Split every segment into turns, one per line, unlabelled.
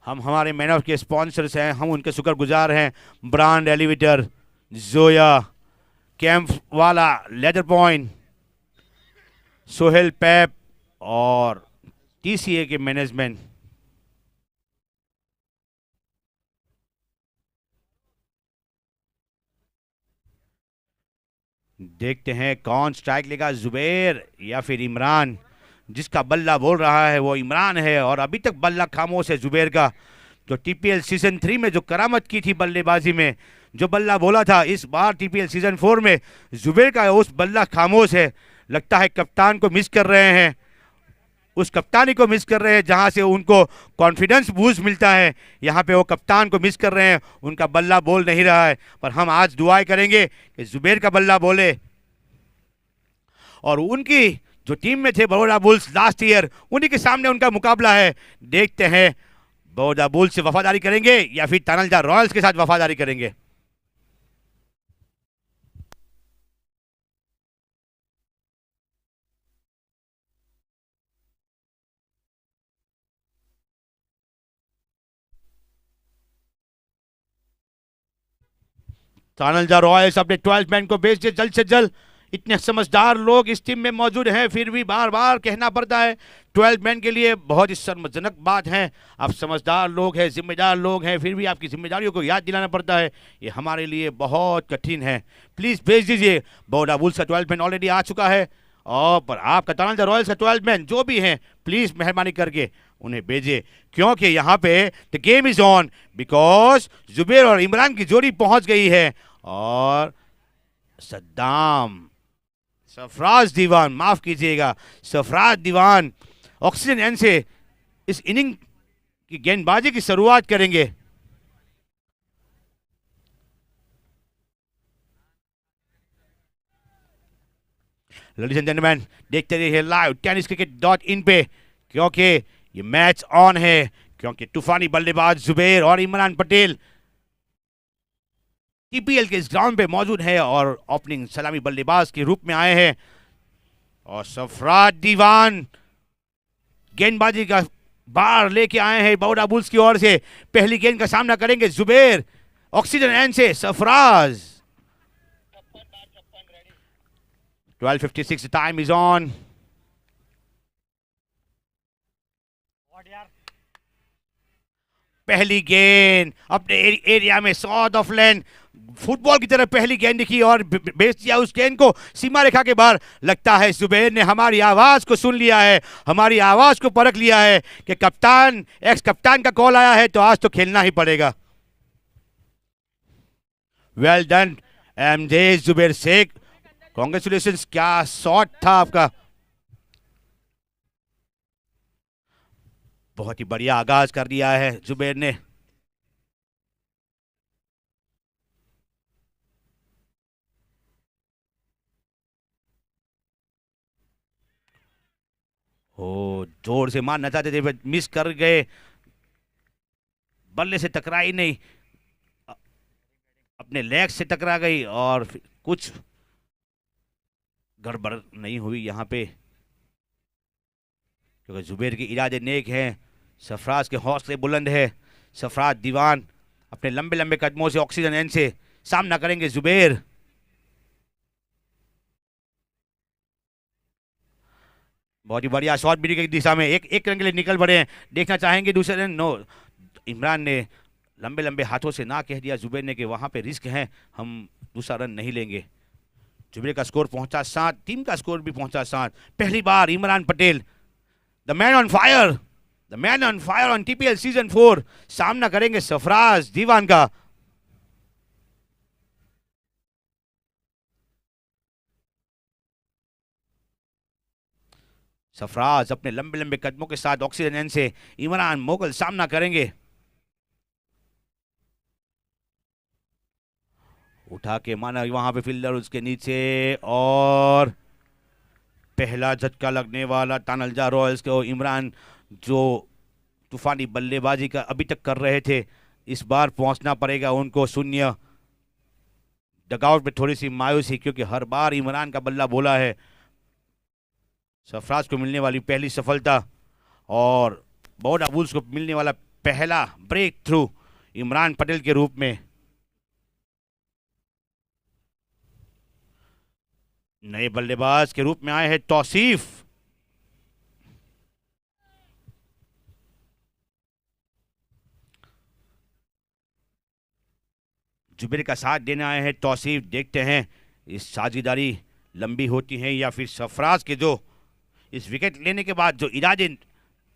हम हमारे man of के स्पॉन्सर्स हैं, हम उनके शुक्रगुजार हैं। ब्रांड एलिवेटर, जोया, कैंप वाला, लेदर पॉइंट, सोहेल पैप और टीसीए के मैनेजमेंट। देखते हैं कौन स्ट्राइक लेगा, जुबैर या फिर इमरान। जिसका बल्ला बोल रहा है वो इमरान है और अभी तक बल्ला खामोश है जुबैर का। जो टीपीएल सीजन 3 में जो करामत की थी बल्लेबाजी में, जो बल्ला बोला था, इस बार टीपीएल सीजन 4 में जुबैर का उस बल्ला खामोश है। लगता है कप्तान को मिस कर रहे हैं, उस कप्तानी को मिस कर रहे हैं जहां से उनको कॉन्फिडेंस बूस्ट मिलता है। यहाँ पे वो कप्तान को मिस कर रहे हैं, उनका बल्ला बोल नहीं रहा है। पर हम आज दुआएं करेंगे कि जुबैर का बल्ला बोले और उनकी जो टीम में थे बड़ौदा बुल्स लास्ट ईयर, उन्हीं के सामने उनका मुकाबला है। देखते हैं बड़ौदा बुल्स से वफादारी करेंगे या फिर तानलजा रॉयल्स के साथ वफादारी करेंगे। तानलजा रॉयल्स अपने 12 मैन को भेज दे जल्द से जल्द। इतने समझदार लोग इस टीम में मौजूद हैं, फिर भी बार बार कहना पड़ता है 12 मैन के लिए बहुत ही शर्मजनक बात है। आप समझदार लोग हैं, जिम्मेदार लोग हैं, फिर भी आपकी जिम्मेदारियों को याद दिलाना पड़ता है। ये हमारे लिए बहुत कठिन है। प्लीज़ भेज दीजिए। बड़ौदा बुल्स का 12 मैन ऑलरेडी आ चुका है और पर आपका तानलजा रॉयल्स का 12 मैन जो भी हैं, प्लीज़ मेहरबानी करके उन्हें भेजिए, क्योंकि यहाँ पे the game is on. Because Zubair और इमरान की जोड़ी पहुंच गई है और सद्दाम, सरफराज दीवान, माफ कीजिएगा, सरफराज दीवान ऑक्सीजन एन से इस इनिंग की गेंदबाजी की शुरुआत करेंगे। लेडीज एंड जेंटलमैन, देखते रहिए लाइव tenniscricket.in पे, क्योंकि ये मैच ऑन है, क्योंकि तूफानी बल्लेबाज जुबैर और इमरान पटेल टीपीएल के इस ग्राउंड पे मौजूद है और ओपनिंग सलामी बल्लेबाज के रूप में आए हैं। और सरफराज दीवान गेंदबाजी का बार लेके आए हैं बड़ौदा बुल्स की ओर से। पहली गेंद का सामना करेंगे जुबैर, ऑक्सीजन एन से सरफराज। 12:56 time is on. पहली गेंद अपने एरिया में साउथ ऑफ लेन, फुटबॉल की तरह पहली गेंद दिखी और भेज दिया उस गेंद को सीमा रेखा के बाहर। लगता है जुबैर ने हमारी आवाज को सुन लिया है, हमारी आवाज को परख लिया है कि कप्तान, एक्स कप्तान का कॉल आया है तो आज तो खेलना ही पड़ेगा। Well done MJ Zubair Shaikh, congratulations, क्या शॉट था आपका। बहुत ही बढ़िया आगाज कर दिया है जुबैर ने। ओ, जोर से मारना चाहते थे, मिस कर गए, बल्ले से टकराई नहीं, अपने लेग से टकरा गई और कुछ गड़बड़ नहीं हुई यहाँ पे, क्योंकि जुबैर के इरादे नेक हैं, सरफराज के हौसले बुलंद है। सरफराज दीवान अपने लंबे लंबे कदमों से ऑक्सीजन एन से सामना करेंगे जुबैर। बहुत ही बढ़िया शॉट बिडी की दिशा में, एक एक रन के लिए निकल पड़े हैं। देखना चाहेंगे दूसरे रन, नो, इमरान ने लंबे लंबे हाथों से ना कह दिया जुबैर ने कि वहां पे रिस्क है, हम दूसरा रन नहीं लेंगे। जुबैर का स्कोर पहुंचा 7, टीम का स्कोर भी पहुंचा 7। पहली बार Imran Patel, the man on fire, the man on fire on TPL season 4, सामना करेंगे सरफराज दीवान का। सरफराज अपने लंबे लंबे कदमों के साथ ऑक्सीजन एन से इमरान मोगल सामना करेंगे। उठा के माना वहां पे फील्डर उसके नीचे और पहला झटका लगने वाला तानलजा रॉयल्स को। इमरान जो तूफानी बल्लेबाजी का अभी तक कर रहे थे, इस बार पहुंचना पड़ेगा उनको शून्य। डगआउट में थोड़ी सी मायूसी, क्योंकि हर बार इमरान का बल्ला बोला है। सरफराज को मिलने वाली पहली सफलता और बड़ौदा बुल्स को मिलने वाला पहला ब्रेक थ्रू इमरान पटेल के रूप में। नए बल्लेबाज के रूप में आए हैं तौसीफ। जुबेर का साथ देने आए हैं तौसीफ। देखते हैं इस साझेदारी लंबी होती है या फिर सरफराज के जो इस विकेट लेने के बाद जो इरादे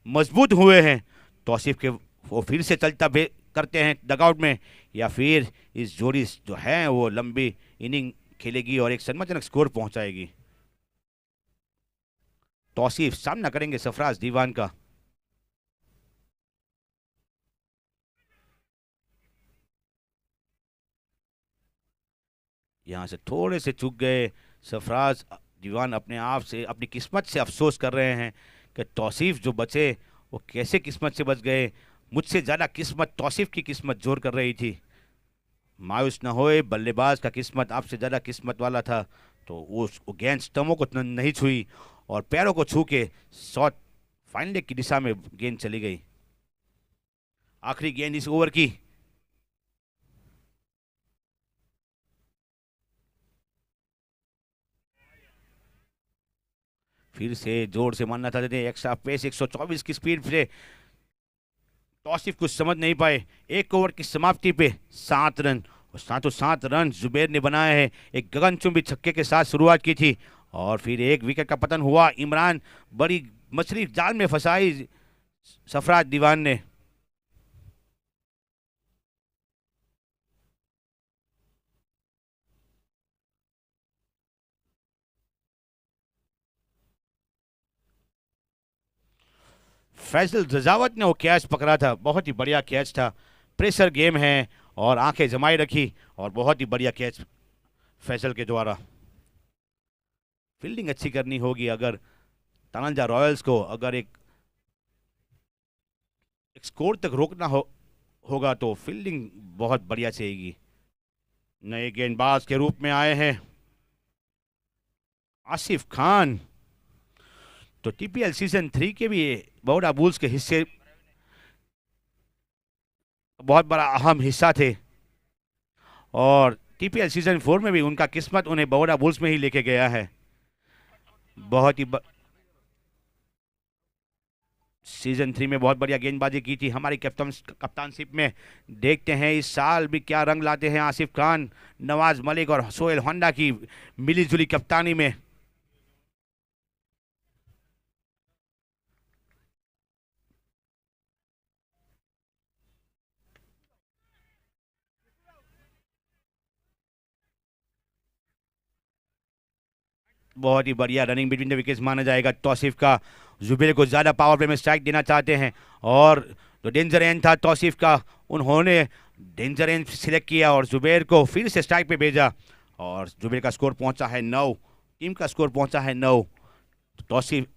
मजबूत हुए हैं तौसीफ के, वो फिर से चलता करते हैं डगआउट में, या फिर इस जोड़ी जो है वो लंबी इनिंग खेलेगी और एक सम्मानजनक स्कोर पहुंचाएगी। तौसीफ सामना करेंगे सरफराज दीवान का। यहां से थोड़े से चूक गए सरफराज दीवान, अपने आप से अपनी किस्मत से अफसोस कर रहे हैं कि तौसीफ जो बचे वो कैसे किस्मत से बच गए। मुझसे ज़्यादा किस्मत तौसीफ की किस्मत जोर कर रही थी। मायूस न होए, बल्लेबाज का किस्मत आपसे ज़्यादा किस्मत वाला था, तो वो गेंद स्टम्पों को नहीं छुई और पैरों को छू के शॉट फाइनल लेग की दिशा में गेंद चली गई। आखिरी गेंद इस ओवर की। फिर से जोर से मारना था, एक्स्ट्रा पेस 124 की स्पीड से तौसीफ कुछ समझ नहीं पाए। एक ओवर की समाप्ति पे 7 रन और 7 रन जुबेर ने बनाए हैं। एक गगनचुंबी छक्के के साथ शुरुआत की थी और फिर एक विकेट का पतन हुआ। इमरान बड़ी मछली जाल में फंसाई सरफराज दीवान ने। फैसल रजावत ने वो कैच पकड़ा था, बहुत ही बढ़िया कैच था। प्रेशर गेम है और आंखें जमाई रखी और बहुत ही बढ़िया कैच फैसल के द्वारा। फील्डिंग अच्छी करनी होगी अगर तनाजा रॉयल्स को अगर एक स्कोर तक रोकना होगा तो फील्डिंग बहुत बढ़िया चाहिए। नए गेंदबाज के रूप में आए हैं आसिफ खान। तो टीपीएल सीजन 3 के भी बड़ौदा बुल्स के हिस्से बहुत बड़ा अहम हिस्सा थे और टीपीएल सीजन 4 में भी उनका किस्मत उन्हें बड़ौदा बुल्स में ही लेके गया है। बहुत ही सीजन 3 में बहुत बढ़िया गेंदबाजी की थी हमारी कप्तानशिप में। देखते हैं इस साल भी क्या रंग लाते हैं आसिफ खान, नवाज मलिक और सोहेल होंडा की मिलीजुली कप्तानी में। बहुत ही बढ़िया रनिंग बिटवीन द विकेट्स माना जाएगा तौसीफ का। जुबेर को ज़्यादा पावर प्ले में स्ट्राइक देना चाहते हैं और जो डेंजर एंड था तौसीफ का, उन्होंने डेंजर एंड सिलेक्ट किया और जुबेर को फिर से स्ट्राइक पे भेजा और जुबेर का स्कोर पहुंचा है 9, टीम का स्कोर पहुंचा है 9। Tauseef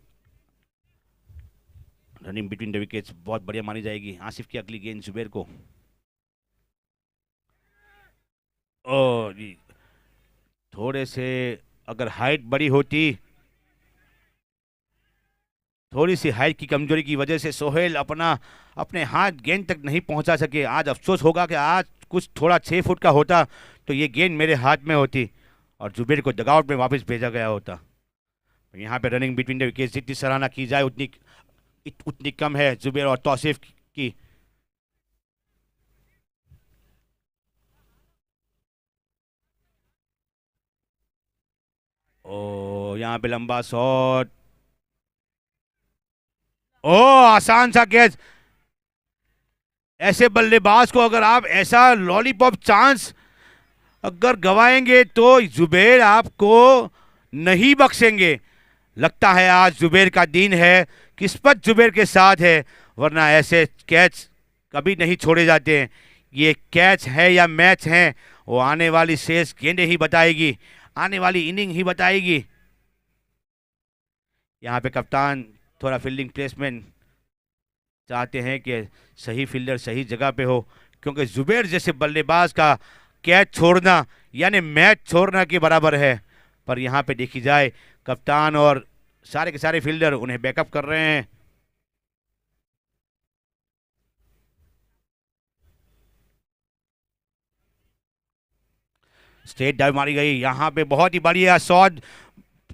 running between the wickets बहुत बढ़िया मानी जाएगी। आसिफ की अगली गेंद जुबेर को, और थोड़े से अगर हाइट बड़ी होती, थोड़ी सी हाइट की कमजोरी की वजह से सोहेल अपने हाथ गेंद तक नहीं पहुंचा सके। आज अफसोस होगा कि आज कुछ थोड़ा 6 फुट का होता तो ये गेंद मेरे हाथ में होती और जुबेर को डगआउट में वापस भेजा गया होता। यहाँ पे रनिंग बिटवीन द विकेट्स जितनी सराहना की जाए उतनी कम है जुबेर और तौसीफ की। ओ यहाँ पे लंबा शॉट, ओ आसान सा कैच। ऐसे बल्लेबाज को अगर आप ऐसा लॉलीपॉप चांस अगर गवाएंगे तो जुबेर आपको नहीं बख्शेंगे। लगता है आज जुबेर का दिन है, किस्मत जुबेर के साथ है, वरना ऐसे कैच कभी नहीं छोड़े जाते हैं। ये कैच है या मैच है वो आने वाली शेष गेंदें ही बताएगी, आने वाली इनिंग ही बताएगी। यहाँ पे कप्तान थोड़ा फील्डिंग प्लेसमेंट चाहते हैं कि सही फील्डर सही जगह पे हो, क्योंकि जुबेर जैसे बल्लेबाज का कैच छोड़ना यानी मैच छोड़ना के बराबर है। पर यहाँ पे देखी जाए कप्तान और सारे के सारे फील्डर उन्हें बैकअप कर रहे हैं। स्ट्रेट डाइव मारी गई, यहाँ पे बहुत ही बढ़िया शॉट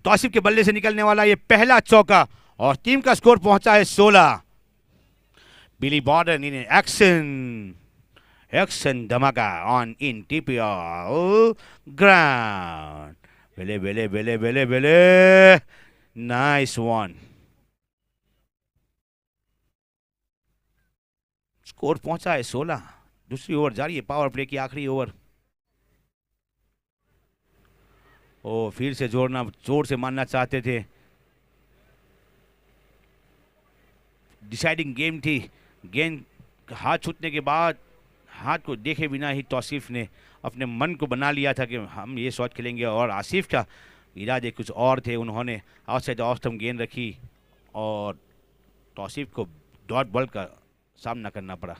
तौसीफ के बल्ले से निकलने वाला ये पहला चौका और टीम का स्कोर पहुंचा है 16। बिली बॉर्डन इन एक्शन धमाका ऑन इन टीपीआर ग्राउंड। बेले बेले बेले बेले बेले, नाइस वन। स्कोर पहुंचा है 16। दूसरी ओवर जारी है, पावर प्ले की आखिरी ओवर। ओ फिर से जोर से मारना चाहते थे। डिसाइडिंग गेम थी। गेंद हाथ छूटने के बाद हाथ को देखे बिना ही तौसीफ ने अपने मन को बना लिया था कि हम ये शॉट खेलेंगे, और आसिफ का इरादे कुछ और थे। उन्होंने आउटसाइड ऑफ स्टंप गेंद रखी और तौसीफ को डॉट बॉल का सामना करना पड़ा।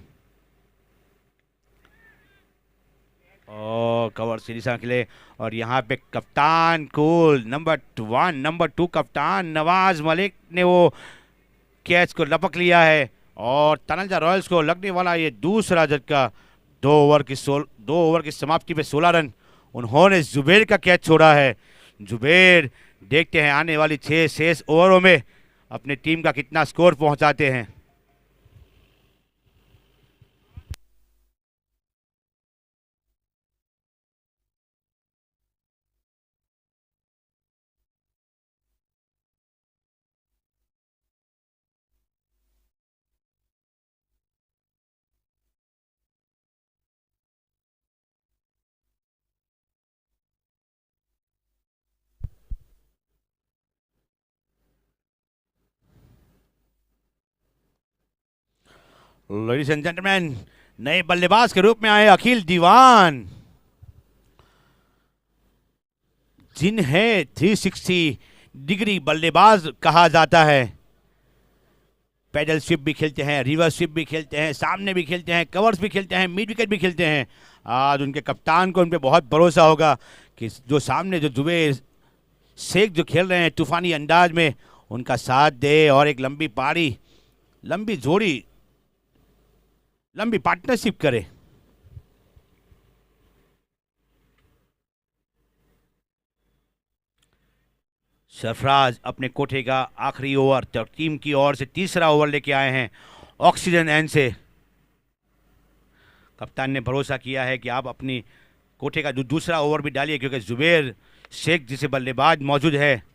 और कवर सीरीज खेले और यहाँ पे कप्तान कूल नंबर 2 कप्तान नवाज मलिक ने वो कैच को लपक लिया है और तनलजा रॉयल्स को लगने वाला ये दूसरा झटका। 2 ओवर की समाप्ति पे 16 रन उन्होंने जुबैर का कैच छोड़ा है। जुबैर देखते हैं आने वाली 6 शेष ओवरों में अपने टीम का कितना स्कोर पहुंचाते हैं। लेडीज एंड जेंटलमैन, नए बल्लेबाज के रूप में आए अखिल दीवान, जिन्हें 360 डिग्री बल्लेबाज कहा जाता है। पैडल स्विप भी खेलते हैं, रिवर्स स्विप भी खेलते हैं, सामने भी खेलते हैं, कवर्स भी खेलते हैं, मिड विकेट भी खेलते हैं। आज उनके कप्तान को उन पर बहुत भरोसा होगा कि जो सामने जो जुबैर शेख जो खेल रहे हैं तूफानी अंदाज में, उनका साथ दे और एक लंबी पारी, लंबी जोड़ी, लंबी पार्टनरशिप करे। सरफराज अपने कोठे का आखिरी ओवर टीम की ओर से तीसरा ओवर लेके आए हैं ऑक्सीजन एंड से। कप्तान ने भरोसा किया है कि आप अपनी कोठे का दूसरा ओवर भी डालिए, क्योंकि जुबैर शेख जैसे बल्लेबाज मौजूद है।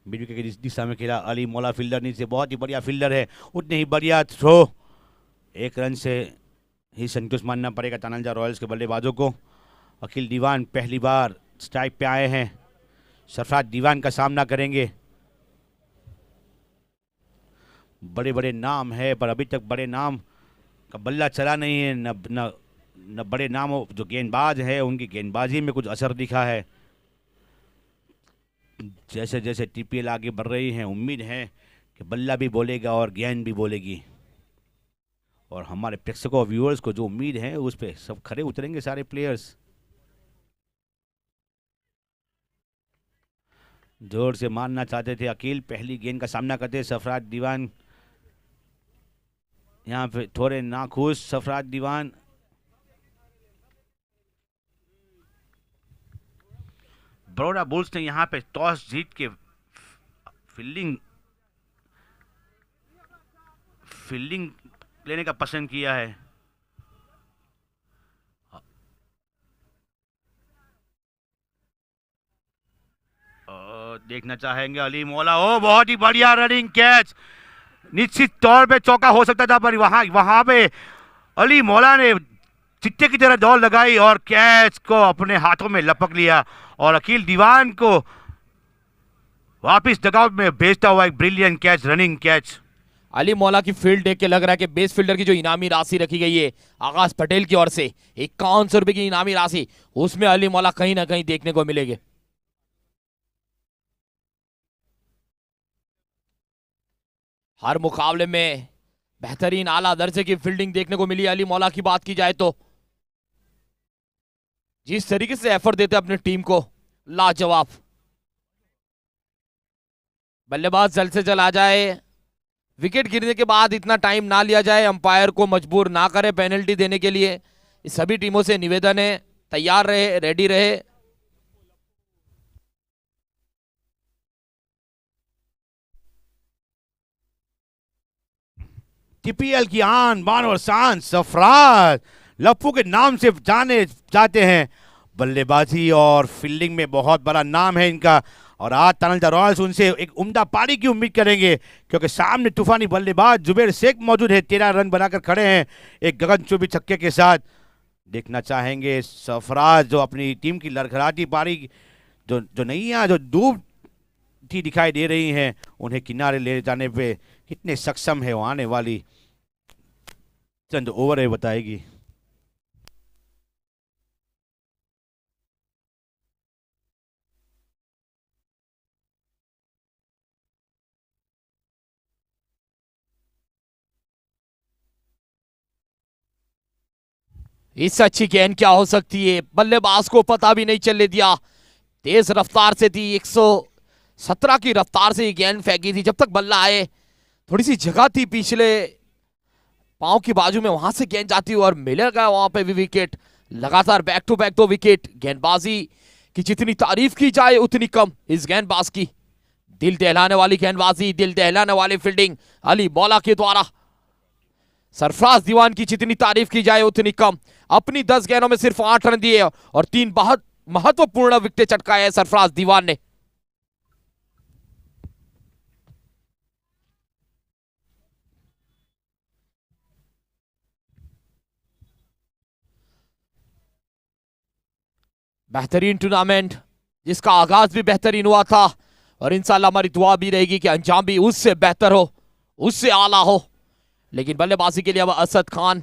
बिजू के इस दिशा में खेला अली मौला, फील्डर नीचे बहुत ही बढ़िया फील्डर है, उतने ही बढ़िया थ्रो। 1 रन से ही संतोष मानना पड़ेगा तनलजा रॉयल्स के बल्लेबाजों को। अखिल दीवान पहली बार स्ट्राइक पे आए हैं, सरफराज दीवान का सामना करेंगे। बड़े बड़े नाम है पर अभी तक बड़े नाम का बल्ला चला नहीं है। न बड़े नाम जो गेंदबाज है उनकी गेंदबाजी में कुछ असर दिखा है। जैसे जैसे टीपीएल आगे बढ़ रही है, उम्मीद है कि बल्ला भी बोलेगा और गेंद भी बोलेगी, और हमारे प्रेक्षकों और व्यूअर्स को जो उम्मीद है उस पर सब खरे उतरेंगे सारे प्लेयर्स। जोर से मारना चाहते थे अकील, पहली गेंद का सामना करते सरफराज दीवान। यहाँ पे थोड़े नाखुश सरफराज दीवान। बड़ौदा बुल्स ने यहाँ पे टॉस जीत के फील्डिंग लेने का पसंद किया है। देखना चाहेंगे अली मौला। ओ बहुत ही बढ़िया रनिंग कैच, निश्चित तौर पे चौका हो सकता था, पर वहां पे अली मौला ने चिट्टे की तरह दौड़ लगाई और कैच को अपने हाथों में लपक लिया और अकील दीवान को वापस डगआउट में भेजता हुआ एक brilliant catch, running catch.
Ali मौला की फील्ड देख के लग रहा है कि बेस फील्डर की जो इनामी राशि रखी गई है आकाश पटेल की ओर से 5100 रुपए की इनामी राशि, उसमें अली मौला कहीं ना कहीं देखने को मिलेंगे। हर मुकाबले में बेहतरीन आला दर्जे की फील्डिंग देखने को मिली। अली मौला की बात की जाए तो जिस तरीके से एफर्ट देते अपनी टीम को, लाजवाब। बल्लेबाज जल्द से जल्द आ जाए। विकेट गिरने के बाद इतना टाइम ना लिया जाए, अंपायर को मजबूर ना करे पेनल्टी देने के लिए। इस सभी टीमों से निवेदन है, तैयार रहे, रेडी रहे।
टीपीएल की आन बान और शान सरफराज लप्पू के नाम से जाने जाते हैं। बल्लेबाजी और फील्डिंग में बहुत बड़ा नाम है इनका, और आज तनलजा रॉयल्स उनसे एक उम्दा पारी की उम्मीद करेंगे, क्योंकि सामने तूफानी बल्लेबाज जुबेर शेख मौजूद है। 13 रन बनाकर खड़े हैं एक गगनचुंबी छक्के के साथ। देखना चाहेंगे सरफराज जो अपनी टीम की लड़खड़ाती पारी, जो जो नैया जो डूबती दिखाई दे रही हैं, उन्हें किनारे ले जाने पे कितने सक्षम है वो आने वाली चंद ओवर है बताएगी।
इससे अच्छी गेंद क्या हो सकती है, बल्लेबाज को पता भी नहीं चलने दिया। तेज रफ्तार से थी, 117 की रफ्तार से ये गेंद फेंकी थी। जब तक बल्ला आए, थोड़ी सी जगह थी पिछले पांव की बाजू में, वहां से गेंद जाती हुई और मिलेगा वहां पे भी विकेट। लगातार बैक टू बैक 2 विकेट। गेंदबाजी की जितनी तारीफ की जाए उतनी कम इस गेंदबाज की। दिल दहलाने वाली गेंदबाजी, दिल दहलाने वाली फील्डिंग अली मौला के द्वारा। सरफराज दीवान की जितनी तारीफ की जाए उतनी कम। अपनी 10 गेंदों में सिर्फ 8 रन दिए और 3 बहुत महत्वपूर्ण विकेट चटकाए हैं सरफराज दीवान ने। बेहतरीन टूर्नामेंट जिसका आगाज भी बेहतरीन हुआ था, और इंशाल्लाह हमारी दुआ भी रहेगी कि अंजाम भी उससे बेहतर हो, उससे आला हो। लेकिन बल्लेबाजी के लिए अब असद खान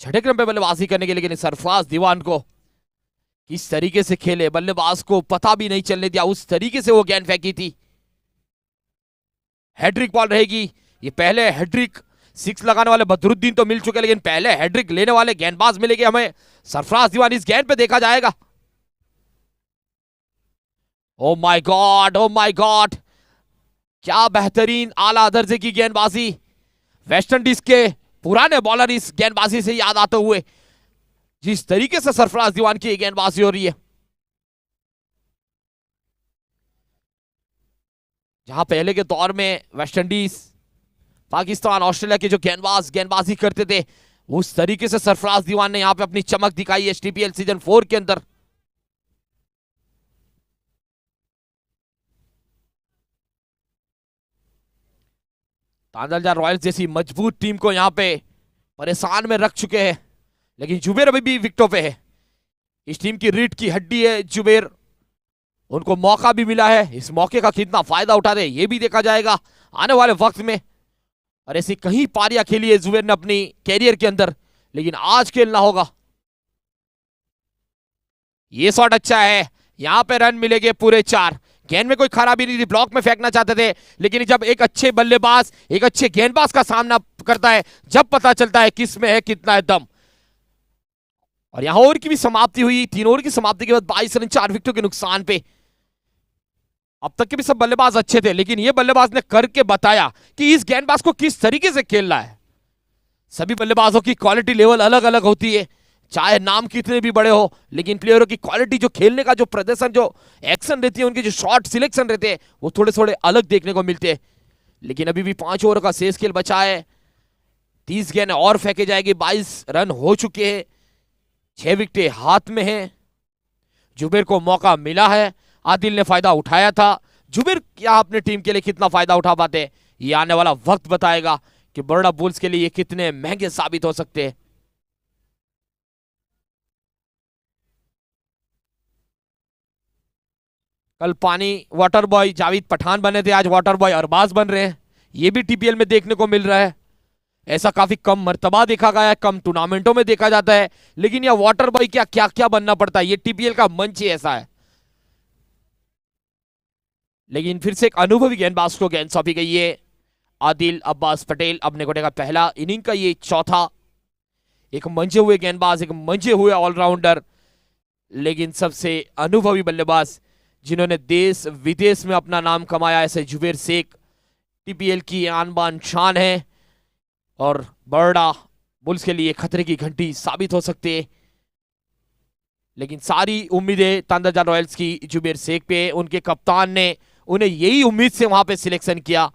छठे क्रम पे बल्लेबाजी करने के लिए, लेकिन सरफराज दीवान को किस तरीके से खेले, बल्लेबाज को पता भी नहीं चलने दिया, उस तरीके से वो गेंद फेंकी थी। हैट्रिक बॉल रहेगी ये। पहले हैट्रिक 6 लगाने वाले बदरुद्दीन तो मिल चुके, लेकिन पहले हैट्रिक लेने वाले गेंदबाज मिलेंगे हमें। सरफराज दीवान इस गेंद पे देखा जाएगा। Oh my God, oh my God, क्या बेहतरीन आला दर्जे की गेंदबाजी। वेस्ट इंडीज के पुराने बॉलर इस गेंदबाजी से याद आते हुए, जिस तरीके से सरफराज दीवान की गेंदबाजी हो रही है, जहां पहले के दौर में वेस्ट इंडीज, पाकिस्तान, ऑस्ट्रेलिया के जो गेंदबाजी करते थे, उस तरीके से सरफराज दीवान ने यहां पे अपनी चमक दिखाई है टीपीएल सीजन 4 के अंदर। तनलजा रॉयल्स जैसी मजबूत टीम को यहां पे परेशान में रख चुके हैं, लेकिन जुबेर अभी भी विकेटों पे है। इस टीम की रीढ़ की हड्डी है जुबेर, उनको मौका भी मिला है, इस मौके का कितना फायदा उठाते ये भी देखा जाएगा आने वाले वक्त में। और ऐसी कहीं पारियां खेली है जुबेर ने अपनी कैरियर के अंदर, लेकिन आज खेलना होगा। ये शॉट अच्छा है, यहां पे रन मिलेंगे पूरे 4। गेंद में कोई खराबी नहीं थी, ब्लॉक में फेंकना चाहते थे, लेकिन जब एक अच्छे बल्लेबाज एक अच्छे गेंदबाज का सामना करता है, जब पता चलता है किस में है कितना है दम। और यहां ओवर की भी समाप्ति हुई। 3 ओवर की समाप्ति के बाद 22 रन 4 विकेटों के नुकसान पे। अब तक के भी सब बल्लेबाज अच्छे थे, लेकिन यह बल्लेबाज ने करके बताया कि इस गेंदबाज को किस तरीके से खेलना है। सभी बल्लेबाजों की क्वालिटी लेवल अलग अलग होती है, चाहे नाम कितने भी बड़े हो, लेकिन प्लेयरों की क्वालिटी, जो खेलने का जो प्रदर्शन, जो एक्शन रहती है, उनके जो शॉट सिलेक्शन रहते हैं, वो थोड़े थोड़े अलग देखने को मिलते हैं। लेकिन अभी भी 5 ओवर का शेष खेल बचा है। 30 गेंद और फेंके जाएंगे। 22 रन हो चुके हैं, 6 विकेटें हाथ में हैं। जुबेर को मौका मिला है, आदिल ने फायदा उठाया था। जुबेर क्या अपने टीम के लिए कितना फायदा उठा पाते हैं, ये आने वाला वक्त बताएगा कि बरोड़ा बुल्स के लिए ये कितने महंगे साबित हो सकते हैं। कल पानी वाटर बॉय जावेद पठान बने थे, आज वाटर बॉय अरबाज बन रहे हैं। ये भी टीपीएल में देखने को मिल रहा है। ऐसा काफी कम मर्तबा देखा गया है, कम टूर्नामेंटों में देखा जाता है, लेकिन यह वाटर बॉय क्या क्या क्या बनना पड़ता है, ये टीपीएल का मंच ही ऐसा है। लेकिन फिर से एक अनुभवी गेंदबाज को गेंद सौंपी गई है। आदिल अब्बास पटेल अपने कोटे का पहला इनिंग का ये चौथा। एक मंजे हुए गेंदबाज, एक मंजे हुए ऑलराउंडर, लेकिन सबसे अनुभवी बल्लेबाज जिन्होंने देश विदेश में अपना नाम कमाया, ऐसे जुबेर शेख टीपीएल की आन बान शान है और बड़ा बुल्स के लिए खतरे की घंटी साबित हो सकते हैं। लेकिन सारी उम्मीदें तंदाजार रॉयल्स की जुबेर शेख पे, उनके कप्तान ने उन्हें यही उम्मीद से वहां पे सिलेक्शन किया।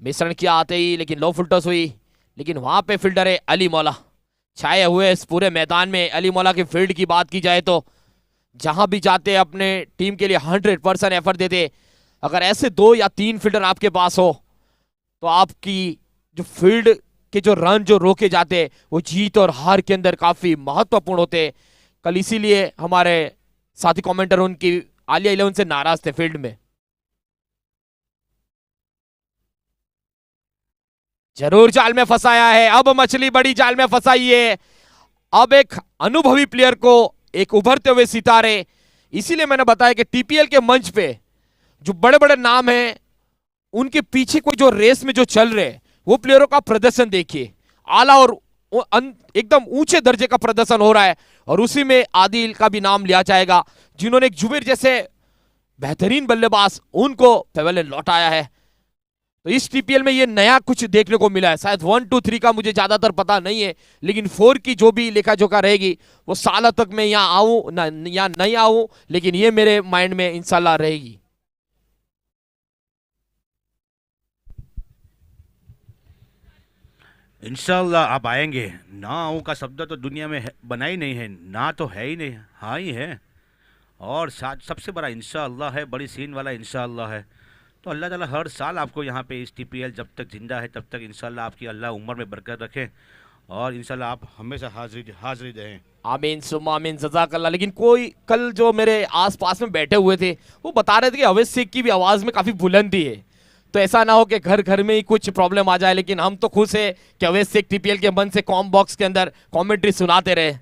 मिश्रण किया आते ही, लेकिन लो फुल टॉस हुई, लेकिन वहां पे फील्डर है अली मौला छाए हुए इस पूरे मैदान में। अली मौला के फील्ड की बात की जाए तो जहां भी जाते अपने टीम के लिए 100% एफर्ट देते। अगर ऐसे 2 या 3 फील्डर आपके पास हो तो आपकी जो फील्ड के जो रन जो रोके जाते वो जीत और हार के अंदर काफी महत्वपूर्ण होते। कल इसीलिए हमारे साथी कमेंटर उनकी आलिया 11 से नाराज थे फील्ड में। जरूर जाल में फंसाया है, अब मछली बड़ी जाल में फंसाई है। अब एक अनुभवी प्लेयर को, एक उभरते हुए सितारे, इसीलिए मैंने बताया कि टीपीएल के मंच पे जो बड़े बड़े नाम हैं उनके पीछे कोई जो रेस में जो चल रहे हैं वो प्लेयरों का प्रदर्शन देखिए, आला और एकदम ऊंचे दर्जे का प्रदर्शन हो रहा है। और उसी में आदिल का भी नाम लिया जाएगा, जिन्होंने एक जुबेर जैसे बेहतरीन बल्लेबाज उनको पेवेलियन लौटाया है। तो इस टीपीएल में ये नया कुछ देखने को मिला है। शायद 1, 2, 3 का मुझे ज्यादातर पता नहीं है, लेकिन 4 की जो भी लेखा जोखा रहेगी वो साल तक मैं यहाँ आऊं ना या नहीं आऊं, लेकिन ये मेरे माइंड में इंशाल्लाह रहेगी।
इंशाल्लाह आप आएंगे। ना आऊँ का शब्द तो दुनिया में बना ही नहीं है, ना तो है ही नहीं, हाँ ही है। और साथ सबसे बड़ा इंशाल्लाह है, बड़ी सीन वाला इंशाल्लाह है। तो अल्लाह ताला हर साल आपको यहाँ पे इस टीपीएल जब तक ज़िंदा है तब तक इंशाल्लाह आपकी अल्लाह उम्र में बरकत रखे और इंशाल्लाह आप हमेशा हाजिरी दें।
आमीन सुम्मा आमीन, जज़ाकल्लाह। लेकिन कोई कल जो मेरे आसपास में बैठे हुए थे वो बता रहे थे कि अवैध शेख की भी आवाज़ में काफ़ी बुलंदी है, तो ऐसा ना हो कि घर घर में ही कुछ प्रॉब्लम आ जाए। लेकिन हम तो खुश है कि अवैध शेख टीपीएल के मन से कॉम बॉक्स के अंदर कॉमेंट्री सुनाते रहे।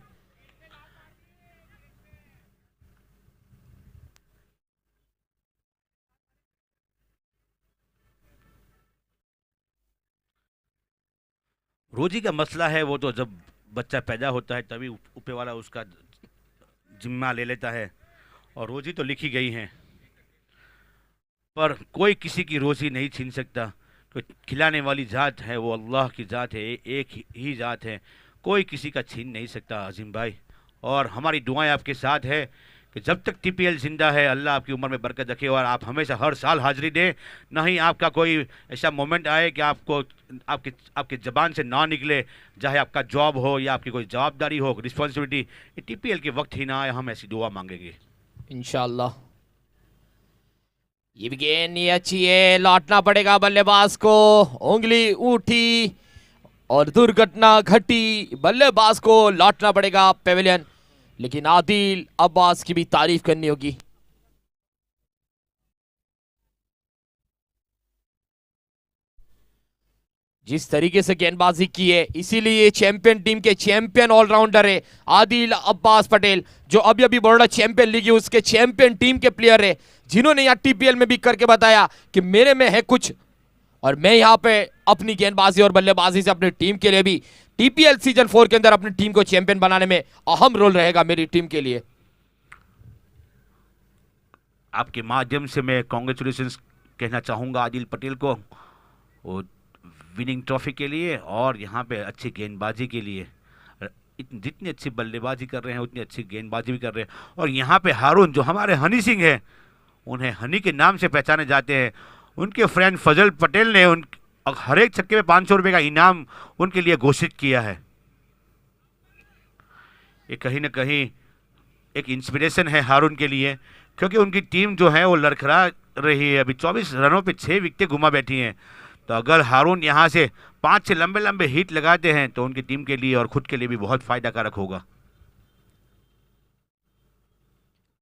रोजी का मसला है वो तो जब बच्चा पैदा होता है तभी ऊपर वाला उसका जिम्मा ले लेता है और रोजी तो लिखी गई है, पर कोई किसी की रोजी नहीं छीन सकता। तो खिलाने वाली ज़ात है वो अल्लाह की ज़ात है, एक ही ज़ात है, कोई किसी का छीन नहीं सकता अजीम भाई। और हमारी दुआएं आपके साथ है कि जब तक टीपीएल जिंदा है अल्लाह आपकी उम्र में बरकत रखे और आप हमेशा हर साल हाजिरी दें। नहीं आपका कोई ऐसा मोमेंट आए कि आपको आपके ज़बान से ना निकले, चाहे आपका जॉब हो या आपकी कोई जवाबदारी हो, रिस्पॉन्सिबिलिटी, टीपीएल के वक्त ही ना आए, हम ऐसी दुआ मांगेंगे
इंशाल्लाह। ये भी गेंद ये अच्छी है, लौटना पड़ेगा बल्लेबाज को, उंगली उठी और दुर्घटना घटी, बल्लेबाज को लौटना पड़ेगा पेविलियन। लेकिन आदिल अब्बास की भी तारीफ करनी होगी। जिस तरीके से गेंदबाजी की है, इसीलिए चैंपियन टीम के चैंपियन ऑलराउंडर है आदिल अब्बास पटेल, जो अभी अभी बड़ौदा चैंपियन लीग है उसके चैंपियन टीम के प्लेयर है, जिन्होंने यहाँ टीपीएल में भी करके बताया कि मेरे में है कुछ और मैं यहाँ पे अपनी गेंदबाजी और बल्लेबाजी से अपनी टीम के लिए भी टीपीएल सीजन 4 के अंदर अपनी टीम को चैंपियन बनाने में अहम रोल रहेगा मेरी टीम के लिए।
आपके माध्यम से मैं कॉन्ग्रेचुलेशंस कहना चाहूँगा आदिल पटेल को वो विनिंग ट्रॉफी के लिए और यहाँ पे अच्छी गेंदबाजी के लिए। जितनी अच्छी बल्लेबाजी कर रहे हैं उतनी अच्छी गेंदबाजी भी कर रहे हैं। और यहाँ पे हारून जो हमारे हनी सिंह हैं, उन्हें हनी के नाम से पहचाने जाते हैं। उनके फ्रेंड फजल पटेल ने हर एक छक्के में 500 रुपये का इनाम उनके लिए घोषित किया है। ये कहीं ना कहीं एक इंस्पिरेशन है हारून के लिए, क्योंकि उनकी टीम जो है वो लड़खड़ा रही है। अभी 24 रनों पे 6 विकेटें घुमा बैठी हैं। तो अगर हारून यहाँ से 5 से लंबे लंबे हिट लगाते हैं तो उनकी टीम के लिए और खुद के लिए भी बहुत फायदा कारक होगा।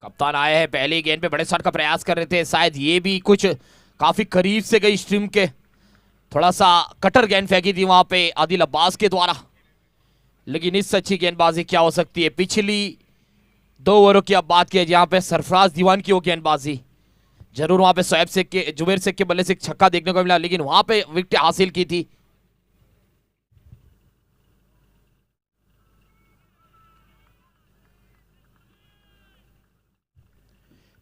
कप्तान आए हैं, पहली गेंद पे बड़े शॉट का प्रयास कर रहे थे, शायद ये भी कुछ काफी करीब से गई स्ट्रीम के, थोड़ा सा कटर गेंद फेंकी थी वहां पे आदिल अब्बास के द्वारा। लेकिन इससे अच्छी गेंदबाजी क्या हो सकती है। पिछली 2 ओवरों की अब बात की जहां पे सरफराज दीवान की वो गेंदबाजी, जरूर वहां पे शोएब शेख के, जुबेर शेख के बल्ले से एक छक्का देखने को मिला, लेकिन वहां पे विकेट हासिल की थी।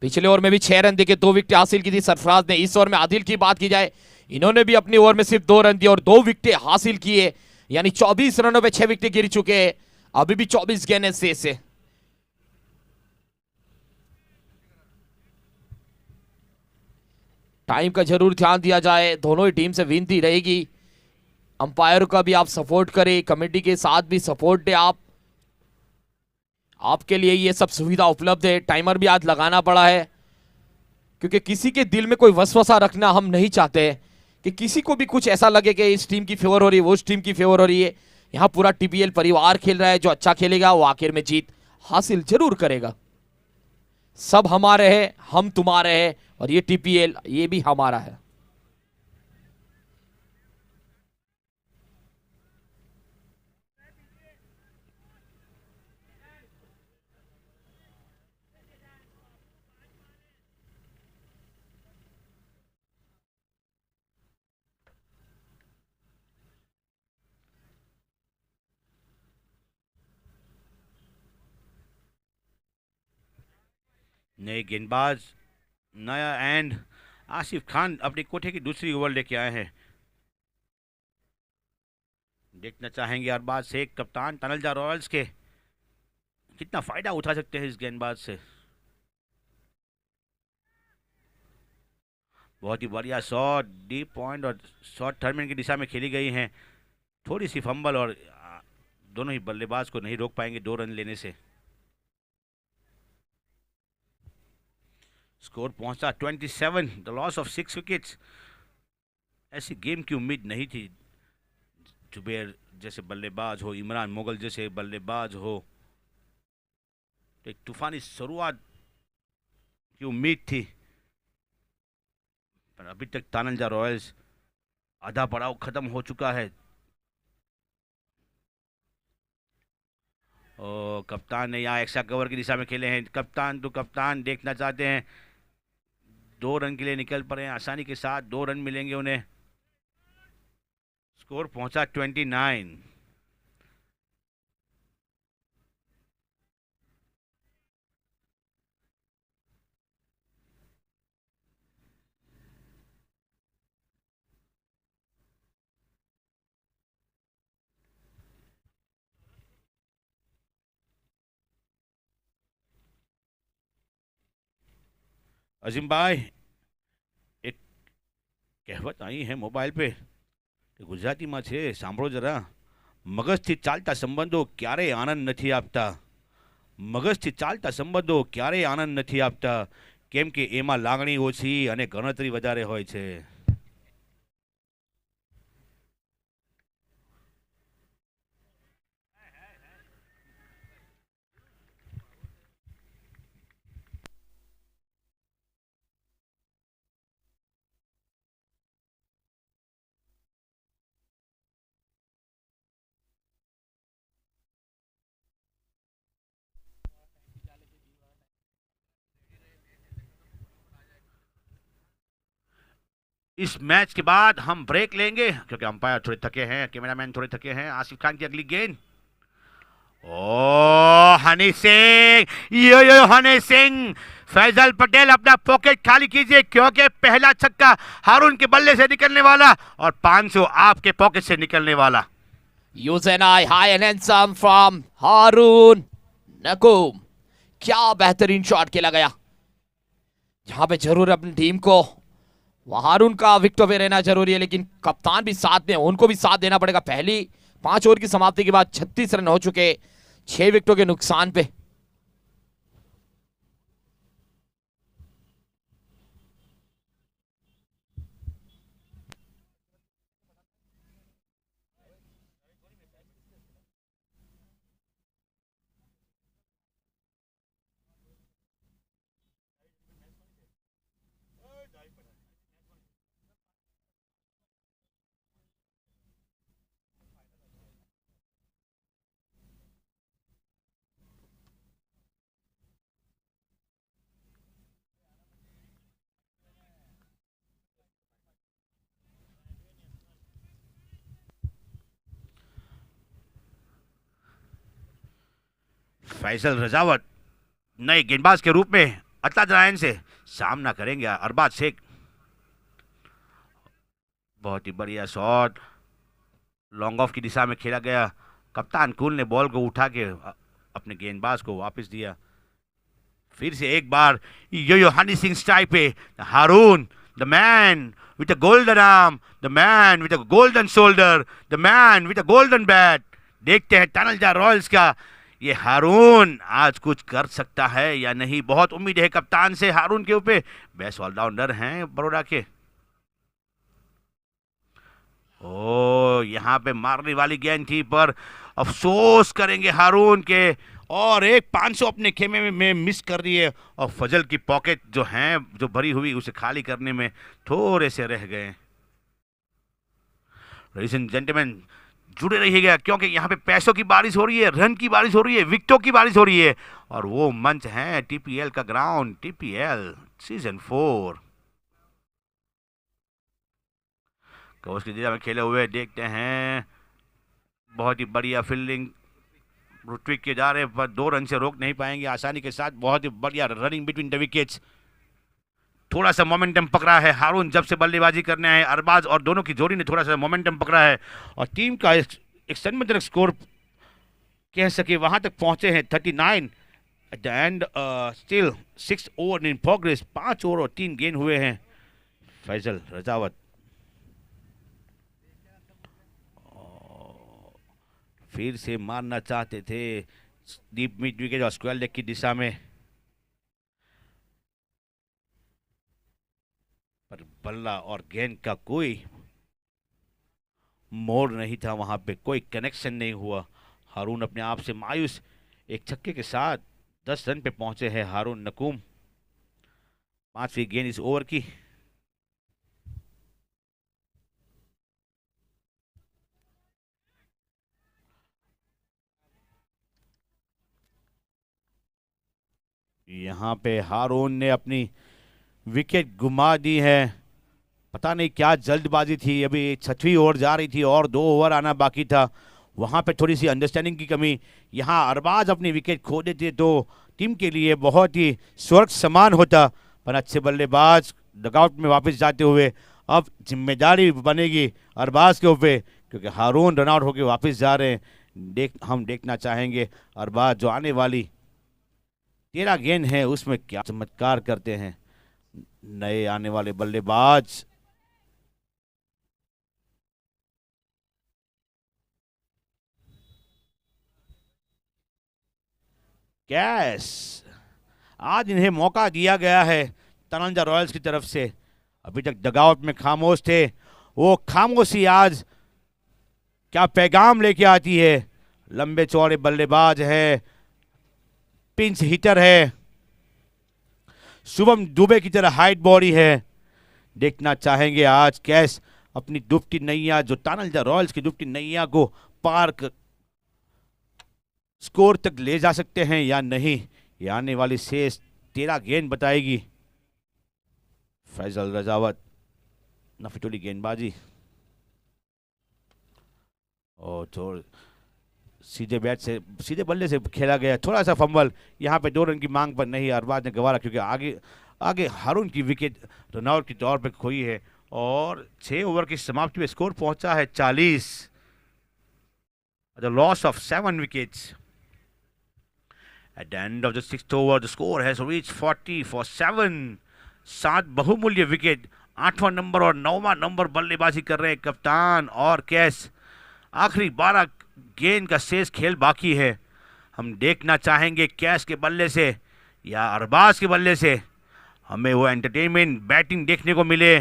पिछले ओवर में भी 6 रन देके 2 विकेट हासिल की थी सरफराज ने। इस ओवर में आदिल की बात की जाए, इन्होंने भी अपनी ओवर में सिर्फ 2 रन दिए और 2 विकेट हासिल किए, यानी 24 रनों पे 6 विकेट गिर चुके हैं। अभी भी 24 गेंदें शेष है। टाइम का जरूर ध्यान दिया जाए, दोनों ही टीम से विनती रहेगी अंपायर का भी आप सपोर्ट करें, कमेटी के साथ भी सपोर्ट दे आप, आपके लिए ये सब सुविधा उपलब्ध है। टाइमर भी आज लगाना पड़ा है क्योंकि किसी के दिल में कोई वसवसा रखना हम नहीं चाहते कि किसी को भी कुछ ऐसा लगे कि इस टीम की फेवर हो रही है, वो उस टीम की फेवर हो रही है। यहां पूरा टीपीएल परिवार खेल रहा है, जो अच्छा खेलेगा वो आखिर में जीत हासिल जरूर करेगा। सब हमारे हैं, हम तुम्हारे हैं, और ये टीपीएल ये भी हमारा है।
नए गेंदबाज नया एंड आसिफ खान अपनी कोठे की दूसरी ओवर लेके आए हैं। देखना चाहेंगे अरबाज शेख कप्तान तनलजा रॉयल्स के कितना फायदा उठा सकते हैं इस गेंदबाज से। बहुत ही बढ़िया शॉट, डीप पॉइंट और शॉट टर्मिन की दिशा में खेली गई हैं। थोड़ी सी फंबल और दोनों ही बल्लेबाज को नहीं रोक पाएंगे 2 रन लेने से। स्कोर पहुंचा 27, द लॉस ऑफ 6 विकेट्स। ऐसी गेम की उम्मीद नहीं थी। जुबैर जैसे बल्लेबाज हो, इमरान मुगल जैसे बल्लेबाज हो, तो एक तूफानी शुरुआत की उम्मीद थी, पर अभी तक तानंजा रॉयल्स आधा पड़ाव खत्म हो चुका है। और कप्तान ने यहाँ एक्स्ट्रा कवर की दिशा में खेले हैं। कप्तान देखना चाहते हैं, 2 रन के लिए निकल पड़े हैं, आसानी के साथ 2 रन मिलेंगे उन्हें। स्कोर पहुंचा 29। अजीम भाई, एक કહેવત आई है मोबाइल पे કે ગુજરાતીમાં છે, સાંભળો જરા। મગજથી ચાલતા સંબંધો ક્યારેય આનંદ નથી આપતા। મગજથી ચાલતા સંબંધો ક્યારેય આનંદ નથી આપતા, કેમ કે એમાં લાગણી ઓછી અને ગણતરી વધારે હોય છે। इस मैच के बाद हम ब्रेक लेंगे क्योंकि अंपायर थोड़े थके हैं, कैमरामैन थोड़े थके हैं। आसिफ खान की अगली गेंद, ओ हनी सिंह, यो हनी सिंह। फैजल पटेल अपना पॉकेट खाली कीजिए क्योंकि पहला छक्का हारून के बल्ले से निकलने वाला और 500 आपके पॉकेट से निकलने वाला।
यूजेनाई हाई एंड हैंडसम फ्रॉम हारून नकूम। क्या बेहतरीन शॉट खेला गया, जहां पे जरूर अपनी टीम को हारून का विकेट पे रहना जरूरी है, लेकिन कप्तान भी साथ में, उनको भी साथ देना पड़ेगा। पहली 5 ओवर की समाप्ति के बाद 36 रन हो चुके, 6 विकेटों के नुकसान पे।
फैसल रजावत नए गेंदबाज के रूप में अतलाज रायन से सामना करेंगे अरबाज शेख। बहुत ही बढ़िया शॉट लॉन्ग ऑफ की दिशा में खेला गया। कप्तान कुल ने बॉल को उठा के अपने गेंदबाज को वापस दिया। फिर से एक बार यो हनी सिंह स्टाइल पे Haroon, the man with a golden arm, the man with a golden shoulder, the man with a golden bat। देखते हैं तनलजा रॉयल्स का ये हारून आज कुछ कर सकता है या नहीं। बहुत उम्मीद है कप्तान से हारून के ऊपर, बेस्ट ऑलराउंडर हैं बड़ौदा के। ओ यहाँ पे मारने वाली गेंद थी पर अफसोस करेंगे हारून के, और एक 500 अपने खेमे में मिस कर रही है, और फजल की पॉकेट जो है जो भरी हुई उसे खाली करने में थोड़े से रह गए। लेडीज एंड जेंटलमैन जुड़े रहिएगा क्योंकि यहाँ पे पैसों की बारिश हो रही है, रन की बारिश हो रही है, विकेटों की बारिश हो रही है, और वो मंच है टीपीएल का ग्राउंड, टीपीएल सीजन 4। कोच की दिशा में खेले हुए देखते हैं, बहुत ही बढ़िया फील्डिंग ऋत्विक के जा रहे हैं पर 2 रन से रोक नहीं पाएंगे आसानी के साथ। बहुत ही बढ़िया रनिंग बिटवीन द विकेट्स, थोड़ा सा मोमेंटम पकड़ा है हारून जब से बल्लेबाजी करने आए अरबाज, और दोनों की जोड़ी ने थोड़ा सा मोमेंटम पकड़ा है, और टीम का एक सम्मानजनक स्कोर कह सके वहां तक पहुंचे हैं 39 at the end. Still 6 over in progress, 5 over और 3 गेंद हुए हैं। फैजल रजावत फिर से मारना चाहते थे डीप मिड विकेट और स्क्वायर लेग की दिशा में, पर बल्ला और गेंद का कोई मोड़ नहीं था, वहां पे कोई कनेक्शन नहीं हुआ। हारून अपने आप से मायूस, एक छक्के के साथ 10 रन पे पहुंचे हैं हारून नकूम। 5वीं गेंद इस ओवर की। यहाँ पे हारून ने अपनी विकेट गुमा दी है, पता नहीं क्या जल्दबाजी थी। अभी 6वीं ओवर जा रही थी और 2 ओवर आना बाकी था, वहाँ पे थोड़ी सी अंडरस्टैंडिंग की कमी। यहाँ अरबाज अपनी विकेट खो देते तो टीम के लिए बहुत ही स्वर्ग समान होता, पर अच्छे बल्लेबाज डगआउट में वापस जाते हुए अब जिम्मेदारी बनेगी अरबाज के ऊपर, क्योंकि हारून रन आउट होकर वापस जा रहे हैं। हम देखना चाहेंगे अरबाज जो आने वाली 13 गेंद है उसमें क्या चमत्कार करते हैं नए आने वाले बल्लेबाज। कैश आज इन्हें मौका दिया गया है तनलजा रॉयल्स की तरफ से, अभी तक डगआउट में खामोश थे, वो खामोशी आज क्या पैगाम लेके आती है। लंबे चौड़े बल्लेबाज है, पिंच हिटर है, शुभम दुबे की तरह हाइट बॉडी है। देखना चाहेंगे आज कैश अपनी डूबती नैया, जो तनलजा रॉयल्स की डूबती नैया को पार स्कोर तक ले जा सकते हैं या नहीं, ये आने वाली शेष 13 गेंद बताएगी। फैजल रजावत नफिटोली गेंदबाजी, और थोड़ा सीधे बैट से सीधे बल्ले से खेला गया, थोड़ा सा फंबल, यहाँ पे 2 रन की मांग पर नहीं अरबाज ने गंवारा, क्योंकि आगे हारून की विकेट रनआउट के तौर पे खोई है, और 6 ओवर की समाप्ति में स्कोर पहुंचा है 40। The loss of 7 wickets at the end of the 6th over, the score has reached 40 for 7। 7 बहुमूल्य विकेट, 8वां नंबर और 9वां नंबर बल्लेबाजी कर रहे हैं कप्तान और कैश। आखिरी 12 गेंद का शेष खेल बाकी है। हम देखना चाहेंगे कैश के बल्ले से या अरबाज के बल्ले से हमें वो एंटरटेनमेंट बैटिंग देखने को मिले।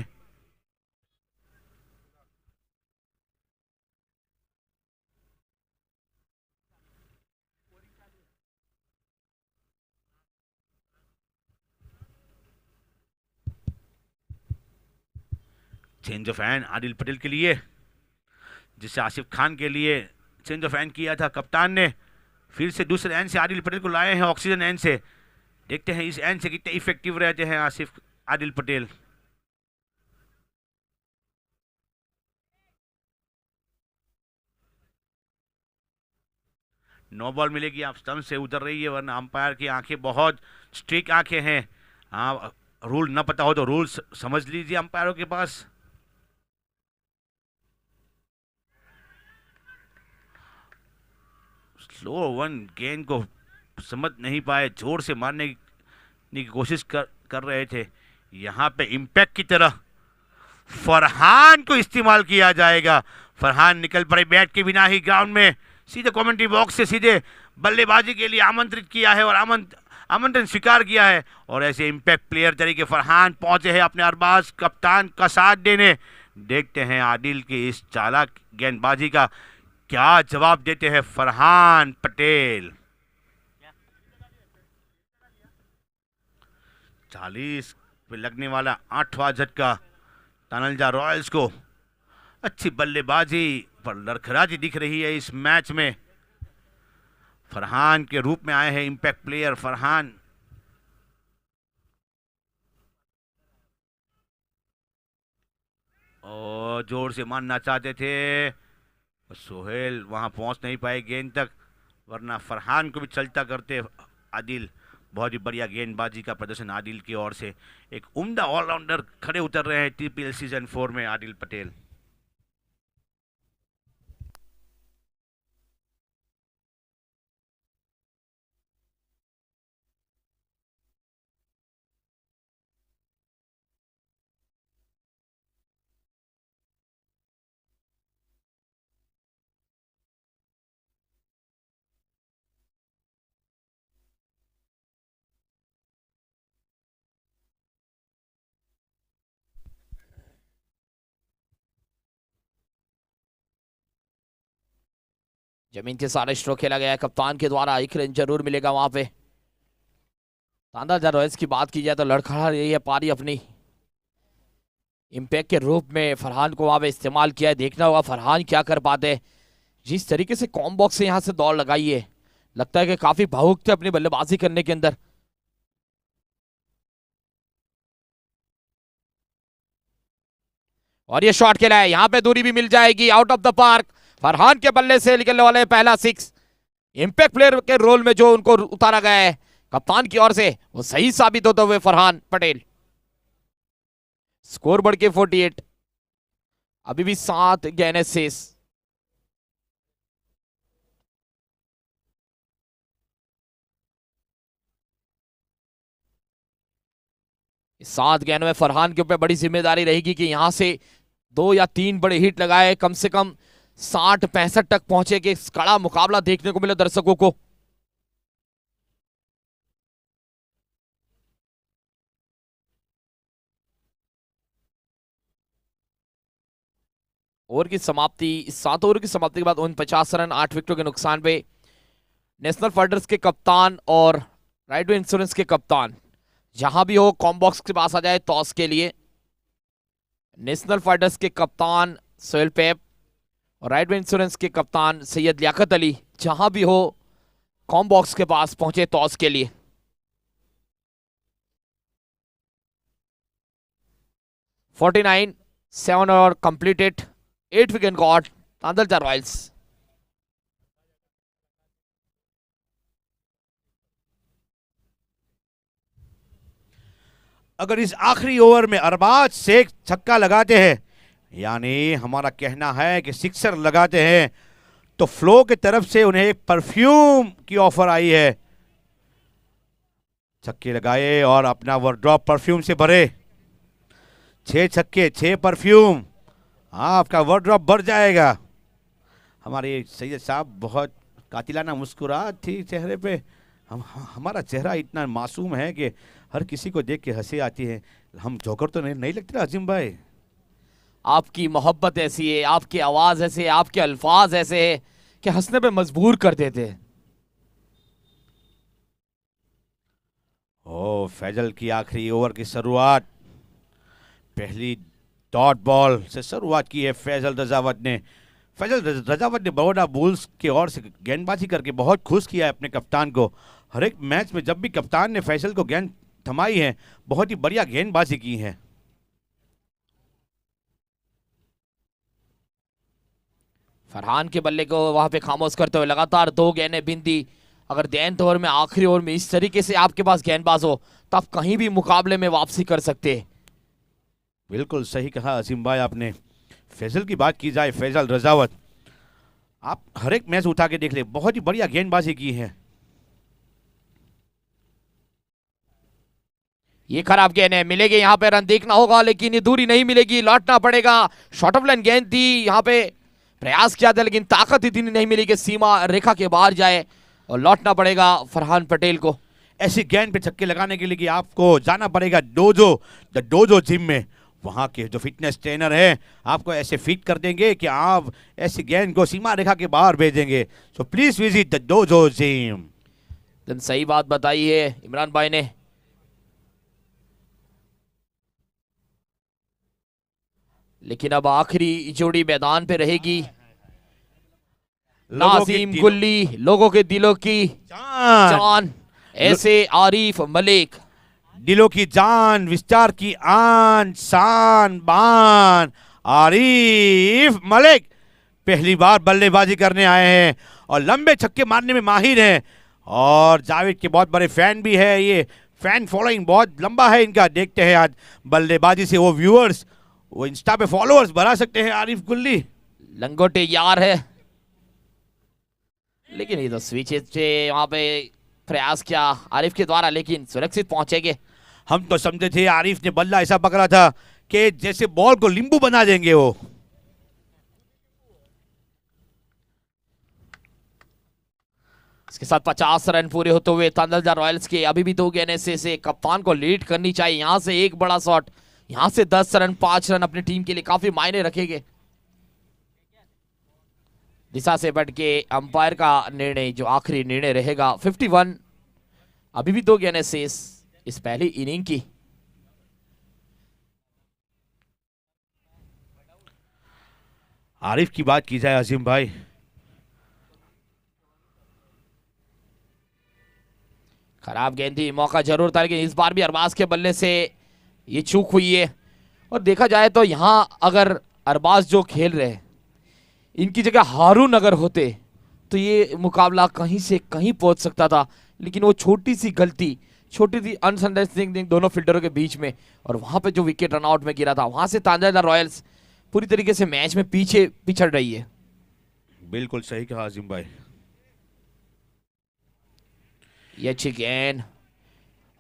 Change of hand Adil Patel के लिए, जिसे आसिफ खान के लिए चेंज ऑफ हैंड किया था कप्तान ने, फिर से दूसरे एंड से आदिल पटेल को लाए हैं ऑक्सीजन एंड से। देखते हैं इस एंड से कितने इफेक्टिव रहते हैं आदिल पटेल। नो बॉल मिलेगी, आप स्टंप से उतर रही है, वरना अंपायर की आंखें बहुत स्ट्रिक्ट आंखें हैं। हाँ, रूल ना पता हो तो रूल समझ लीजिए अंपायरों के पास। स्लो वन गेंद को समझ नहीं पाए, जोर से मारने की कोशिश कर रहे थे। यहाँ पे इम्पैक्ट की तरह फरहान को इस्तेमाल किया जाएगा। फरहान निकल पड़े बैट के बिना ही ग्राउंड में, सीधे कमेंट्री बॉक्स से सीधे बल्लेबाजी के लिए आमंत्रित किया है और आमंत्रण स्वीकार किया है। और ऐसे इम्पैक्ट प्लेयर तरीके फरहान पहुंचे हैं अपने अरबाज कप्तान का साथ देने। देखते हैं आदिल की इस चालाक गेंदबाजी का क्या जवाब देते हैं फरहान पटेल। 40 पे लगने वाला 8वां झटका तानलजा रॉयल्स को। अच्छी बल्लेबाजी पर लड़खड़ाहट दिख रही है इस मैच में। फरहान के रूप में आए हैं इंपैक्ट प्लेयर फरहान। और जोर से मारना चाहते थे, सोहेल वहां पहुंच नहीं पाए गेंद तक, वरना फरहान को भी चलता करते आदिल। बहुत ही बढ़िया गेंदबाजी का प्रदर्शन आदिल की ओर से। एक उम्दा ऑलराउंडर खड़े उतर रहे हैं टीपीएल सीजन 4 में आदिल पटेल।
जमीन के सारे स्ट्रोक खेला गया है कप्तान के द्वारा, एक रन जरूर मिलेगा वहां पे। तानलजा रॉयल्स की बात की जाए तो लड़खड़ा रही है पारी अपनी। इम्पैक्ट के रूप में फरहान को वहां पे इस्तेमाल किया है, देखना होगा फरहान क्या कर पाते हैं। जिस तरीके से कॉम बॉक्स से यहां से दौड़ लगाई है, लगता है कि काफी भावुक थे अपनी बल्लेबाजी करने के अंदर। और ये शॉट खेला है, यहां पे दूरी भी मिल जाएगी out of the park. Farhan के बल्ले से निकलने वाले पहला 6। इंपैक्ट प्लेयर के रोल में जो उनको उतारा गया है कप्तान की ओर से, वो सही साबित होते हुए फरहान पटेल। स्कोर बढ़ के 48, अभी भी 7 गेंदें शेष। इस 7 गेंद में फरहान के ऊपर बड़ी जिम्मेदारी रहेगी कि यहां से 2 या 3 बड़े हिट लगाए, कम से कम 60-65 तक पहुंचे कि कड़ा मुकाबला देखने को मिले दर्शकों को। ओवर की समाप्ति, 7 ओवर की समाप्ति के बाद 49 रन 8 विकेटों के नुकसान पे नेशनल फाइटर्स के कप्तान और राइट वे इंश्योरेंस के कप्तान जहां भी हो कॉम बॉक्स के पास आ जाए टॉस के लिए। नेशनल फाइटर्स के कप्तान सोहेल पेप और राइट वे इंश्योरेंस के कप्तान सैयद लियाकत अली जहां भी हो कॉम बॉक्स के पास पहुंचे टॉस के लिए। 49, 7 over completed, 8 wicket got Tandalja Royals.
अगर इस आखिरी ओवर में अरबाज शेख छक्का लगाते हैं, यानी हमारा कहना है कि सिक्सर लगाते हैं, तो फ्लो की तरफ से उन्हें एक परफ्यूम की ऑफर आई है। छक्के लगाए और अपना वार्डरोब परफ्यूम से भरे। 6 छक्के 6 परफ्यूम, आपका वार्डरोब भर जाएगा। हमारे सैयद साहब बहुत कातिलाना मुस्कुराहट थी चेहरे पे। हमारा चेहरा इतना मासूम है कि हर किसी को देख के हंसी आती है। हम जोकर तो नहीं लगते ना अजीम भाई?
आपकी मोहब्बत ऐसी है, आपकी आवाज ऐसे है, आपके अल्फाज ऐसे है कि हंसने पे मजबूर कर देते हैं।
ओ, फैजल की आखिरी ओवर की शुरुआत, पहली डॉट बॉल से शुरुआत की है फैजल रजावत ने। फैजल रजावत ने बड़ौदा बुल्स की ओर से गेंदबाजी करके बहुत खुश किया है अपने कप्तान को। हर एक मैच में जब भी कप्तान ने फैजल को गेंद थमाई है, बहुत ही बढ़िया गेंदबाजी की है।
फरहान के बल्ले को वहां पे खामोश करते हुए लगातार 2 गेंदें बिंदी अगर गेंद ओवर में आखिरी ओवर में इस तरीके से आपके पास गेंदबाज हो तो आप कहीं भी मुकाबले में वापसी कर सकते हैं।
बिल्कुल सही कहा अजीम भाई आपने। फैजल की बात की जाए, फैजल रजावत, आप हर एक मैच उठा के देख ले, बहुत ही बढ़िया गेंदबाजी की है।
ये खराब गेंद है, मिलेगी यहाँ पे रन देखना होगा, लेकिन ये दूरी नहीं मिलेगी, लौटना पड़ेगा। शॉर्ट ऑफ लाइन गेंद थी, यहाँ पे प्रयास किया था लेकिन ताकत इतनी नहीं मिली कि सीमा रेखा के बाहर जाए और लौटना पड़ेगा फरहान पटेल को।
ऐसी गेंद पे छक्के लगाने के लिए कि आपको जाना पड़ेगा द डोजो जिम में। वहाँ के जो फिटनेस ट्रेनर हैं आपको ऐसे फिट कर देंगे कि आप ऐसी गेंद को सीमा रेखा के बाहर भेजेंगे। So please visit the dojo gym.
एकदम सही बात बताई है इमरान भाई ने। लेकिन अब आखिरी जोड़ी मैदान पे रहेगी। नाजीम गुल्ली, लोगों के दिलों की जान, ऐसे आरिफ मलिक,
दिलों की जान, विस्तार की आन, शान बान, आरिफ मलिक पहली बार बल्लेबाजी करने आए हैं और लंबे छक्के मारने में माहिर हैं और जावेद के बहुत बड़े फैन भी है। ये फैन फॉलोइंग बहुत लंबा है इनका। देखते हैं आज बल्लेबाजी से वो व्यूअर्स, वो इंस्टा पे फॉलोअर्स बढ़ा सकते हैं आरिफ गुल्ली।
लंगोटे यार है, लेकिन ये तो स्विच से वहां पे प्रयास किया आरिफ के द्वारा, लेकिन सुरक्षित पहुंचेंगे।
हम तो समझे थे आरिफ ने बल्ला ऐसा पकड़ा था कि जैसे बॉल को नींबू बना देंगे वो।
इसके साथ 50 रन पूरे होते हुए तांदलजा रॉयल्स के अभी भी 2 गेंदें से कप्तान को लीड करनी चाहिए। यहां से एक बड़ा शॉट, यहां से 10 रन, 5 रन अपनी टीम के लिए काफी मायने रखेंगे। दिशा से बढ़ के अंपायर का निर्णय जो आखिरी निर्णय रहेगा। 51 अभी भी 2 गेंदें शेष इस पहली इनिंग की।
आरिफ की बात की जाए अजीम भाई,
खराब गेंद थी, मौका जरूर था, लेकिन इस बार भी अरबाज के बल्ले से ये चूक हुई है। और देखा जाए तो यहां अगर अरबाज जो खेल रहे हैं, इनकी जगह हारून अगर होते तो ये मुकाबला कहीं से कहीं पहुंच सकता था, लेकिन वो छोटी सी गलती, छोटी सी अनअंडरस्टैंडिंग दोनों फील्डरों के बीच में, और वहां पे जो विकेट रनआउट में गिरा था, वहां से तांजाला रॉयल्स पूरी तरीके से मैच में पीछे पिछड़ रही है।
बिल्कुल सही कहा आजिम भाई।
ये अच्छी गेंद,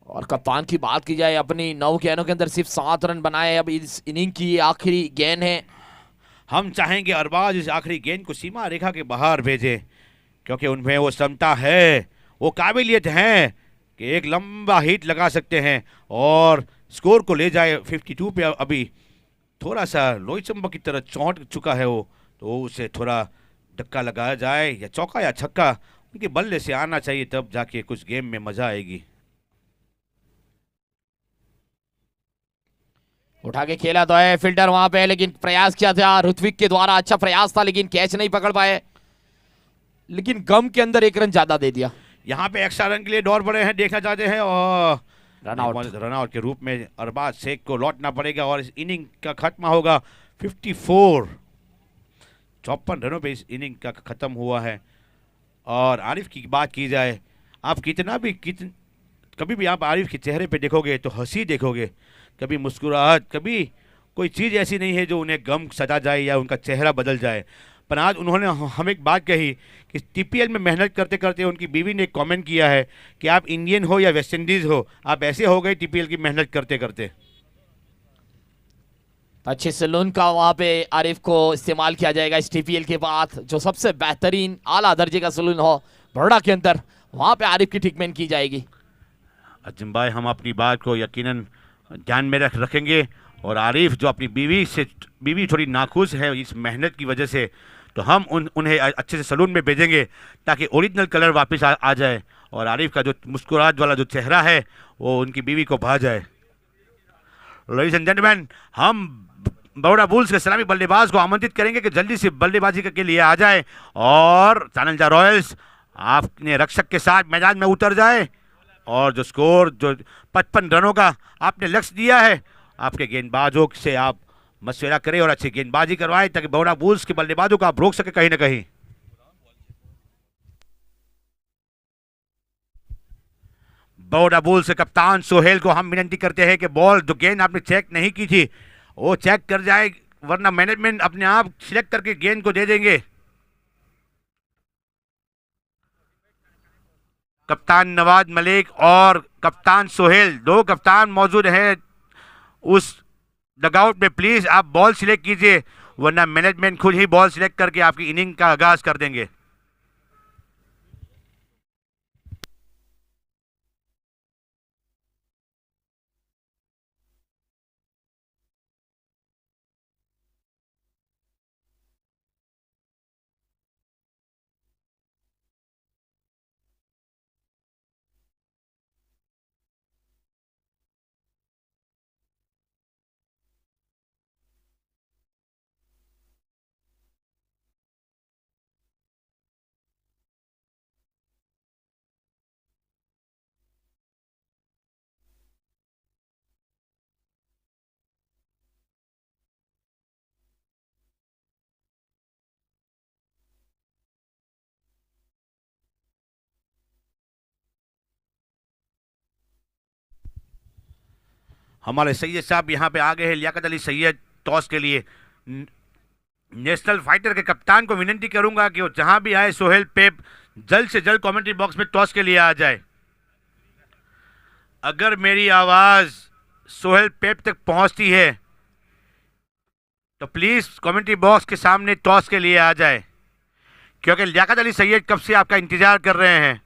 और कप्तान की बात की जाए, अपनी 9 गेंदों के अंदर सिर्फ 7 रन बनाए। अब इस इनिंग की आखिरी गेंद है।
हम चाहेंगे अरबाज इस आखिरी गेंद को सीमा रेखा के बाहर भेजे, क्योंकि उनमें वो क्षमता है, वो काबिलियत है कि एक लंबा हिट लगा सकते हैं और स्कोर को ले जाए 52 पे। अभी थोड़ा सा लोही चंबक की तरह चौंट चुका है वो, तो उसे थोड़ा धक्का लगाया जाए, या चौका या छक्का उनके बल्ले से आना चाहिए, तब जाके कुछ गेम में मजा आएगी।
उठा के खेला तो है फील्डर वहां पे, लेकिन प्रयास किया था ऋत्विक के द्वारा, अच्छा प्रयास था, लेकिन कैच नहीं पकड़ पाए, लेकिन गम के अंदर 1 रन ज्यादा दे दिया।
यहाँ पे एक्स्ट्रा रन के लिए दौड़ पड़े हैं, देखना चाहते हैं, और
रनआउट
के रूप में अरबाज शेख को लौटना पड़ेगा और इस इनिंग का खत्म होगा 54। 54 रनों पे इस इनिंग का खत्म हुआ है। और आरिफ की बात की जाए, आप कभी भी आप आरिफ के चेहरे पे देखोगे तो हंसी देखोगे, कभी मुस्कुराहट, कभी कोई चीज़ ऐसी नहीं है जो उन्हें गम सजा जाए या उनका चेहरा बदल जाए। पर आज उन्होंने हमें एक बात कही कि टीपीएल में मेहनत करते करते उनकी बीवी ने एक कमेंट किया है कि आप इंडियन हो या वेस्ट इंडीज़ हो, आप ऐसे हो गए टीपीएल की मेहनत करते करते।
अच्छे सैलून का वहां पे आरिफ को इस्तेमाल किया जाएगा इस टीपीएल के बाद, जो सबसे बेहतरीन आला दर्जे का सैलून हो बड़ोड़ा के अंदर, वहां पे आरिफ की ट्रीटमेंट की जाएगी।
अजिम भाई, हम अपनी बात को यकीनन ध्यान में रखेंगे, और आरिफ जो अपनी बीवी थोड़ी नाखुश है इस मेहनत की वजह से, तो हम उन्हें अच्छे से सैलून में भेजेंगे ताकि ओरिजिनल कलर वापस आ जाए और आरिफ का जो मुस्कुराहट वाला जो चेहरा है वो उनकी बीवी को भा जाए। लेडीज एंड जेंटलमैन, हम बड़ौदा बुल्स के सलामी बल्लेबाज को आमंत्रित करेंगे कि जल्दी से बल्लेबाजी के लिए आ जाए और तांजाला रॉयल्स आपने रक्षक के साथ मैदान में उतर जाए, और जो स्कोर जो 55 रनों का आपने लक्ष्य दिया है, आपके गेंदबाजों से आप मशवरा करें और अच्छी गेंदबाजी करवाएं ताकि बड़ौदा बुल्स के बल्लेबाजों को आप रोक सके कहीं ना कहीं। बड़ौदा बुल्स से कप्तान सोहेल को हम विनती करते हैं कि बॉल जो गेंद आपने चेक नहीं की थी वो चेक कर जाए, वरना मैनेजमेंट अपने आप सिलेक्ट करके गेंद को दे देंगे। कप्तान नवाज मलिक और कप्तान सोहेल, दो कप्तान मौजूद हैं उस डगआउट में। प्लीज आप बॉल सिलेक्ट कीजिए, वरना मैनेजमेंट खुद ही बॉल सिलेक्ट करके आपकी इनिंग का आगाज कर देंगे। हमारे सैयद साहब यहाँ पे आ गए हैं, लियाकत अली सैयद टॉस के लिए। नेशनल फाइटर के कप्तान को विनती करूंगा कि वो जहां भी आए सोहेल पेप जल्द से जल्द कमेंट्री बॉक्स में टॉस के लिए आ जाए। अगर मेरी आवाज सोहेल पेप तक पहुंचती है तो प्लीज कमेंट्री बॉक्स के सामने टॉस के लिए आ जाए, क्योंकि लियाकत अली सैयद कब से आपका इंतजार कर रहे हैं।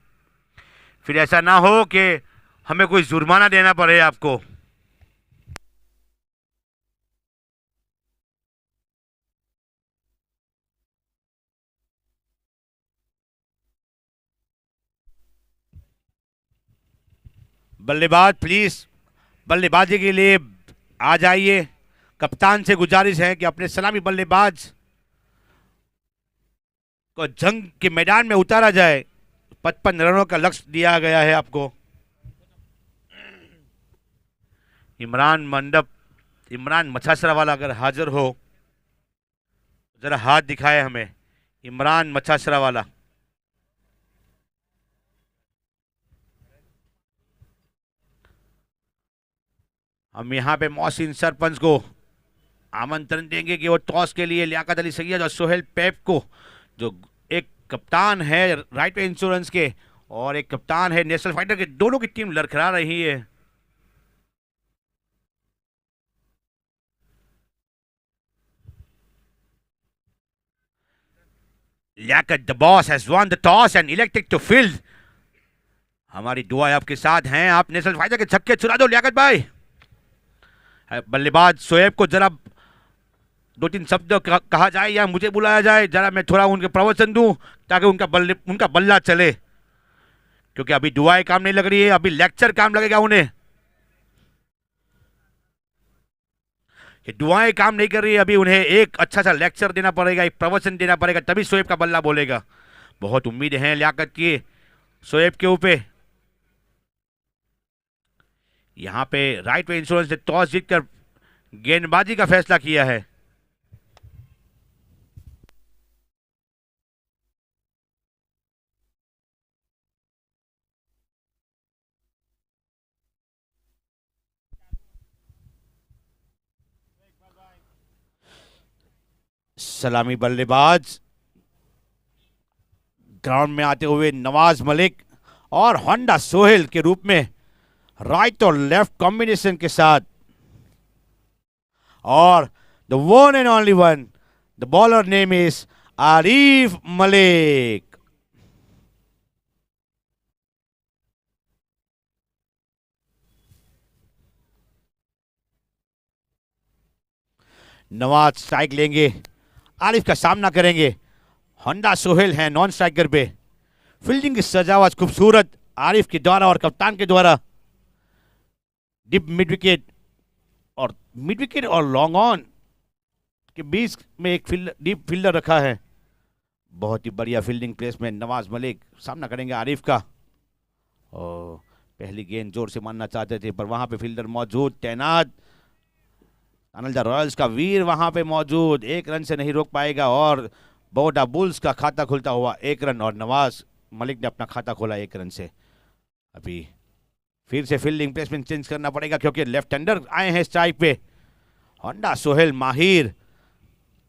फिर ऐसा ना हो कि हमें कोई जुर्माना देना पड़े आपको। बल्लेबाज प्लीज बल्लेबाजी के लिए आ जाइए। कप्तान से गुजारिश है कि अपने सलामी बल्लेबाज को जंग के मैदान में उतारा जाए। 55 रनों का लक्ष्य दिया गया है आपको। इमरान मछासरा वाला अगर हाजिर हो, जरा हाथ दिखाए हमें। इमरान मछासरा वाला। हम यहाँ पे मोहसिन सरपंच को आमंत्रण देंगे कि वो टॉस के लिए लियाकत अली सैयद और सोहेल पेप को, जो एक कप्तान है राइट वे इंश्योरेंस के और एक कप्तान है नेशनल फाइटर के, दोनों की टीम लड़खड़ा रही है। Liaquat the boss has won the toss and elected to field. हमारी दुआएं आपके साथ हैं। आप नेशनल फाइटर के छक्के छुड़ा दो लियाकत भाई। बल्लेबाज शोएब को जरा दो तीन शब्द कहा जाए या मुझे बुलाया जाए, जरा मैं थोड़ा उनके प्रवचन दूं ताकि उनका बल्ला चले, क्योंकि अभी दुआएं काम नहीं लग रही है, अभी लेक्चर काम लगेगा उन्हें। ये दुआएं काम नहीं कर रही है, अभी उन्हें एक अच्छा सा लेक्चर देना पड़ेगा, एक प्रवचन देना पड़ेगा, तभी शोएब का बल्ला बोलेगा। बहुत उम्मीद है लियाकत की शोएब के ऊपर। यहां पे राइट वे इंश्योरेंस ने टॉस जीतकर गेंदबाजी का फैसला किया है। सलामी बल्लेबाज ग्राउंड में आते हुए नवाज मलिक और होंडा सोहेल के रूप में राइट और लेफ्ट कॉम्बिनेशन के साथ, और the one and only one, the bowler name is Arif Malik. Nawaz strike लेंगे, आरिफ का सामना करेंगे। होंडा सोहेल हैं नॉन स्ट्राइकर पे। फील्डिंग की सजावट खूबसूरत आरिफ के द्वारा और कप्तान के द्वारा। डिप मिड विकेट और लॉन्ग ऑन के बीच में एक डीप फील्डर रखा है। बहुत ही बढ़िया फील्डिंग प्लेसमेंट। नवाज मलिक सामना करेंगे आरिफ का। और पहली गेंद जोर से मारना चाहते थे, पर वहां पे फील्डर मौजूद तैनात। अनलजा रॉयल्स का वीर वहां पे मौजूद, एक रन से नहीं रोक पाएगा। और बड़ौदा बुल्स का खाता खुलता हुआ 1 रन, और नवाज मलिक ने अपना खाता खोला 1 रन से। अभी फिर से फील्डिंग प्लेसमेंट चेंज करना पड़ेगा क्योंकि लेफ्ट हैंडर आए हैं स्ट्राइक पे। होंडा, सोहेल, माहिर,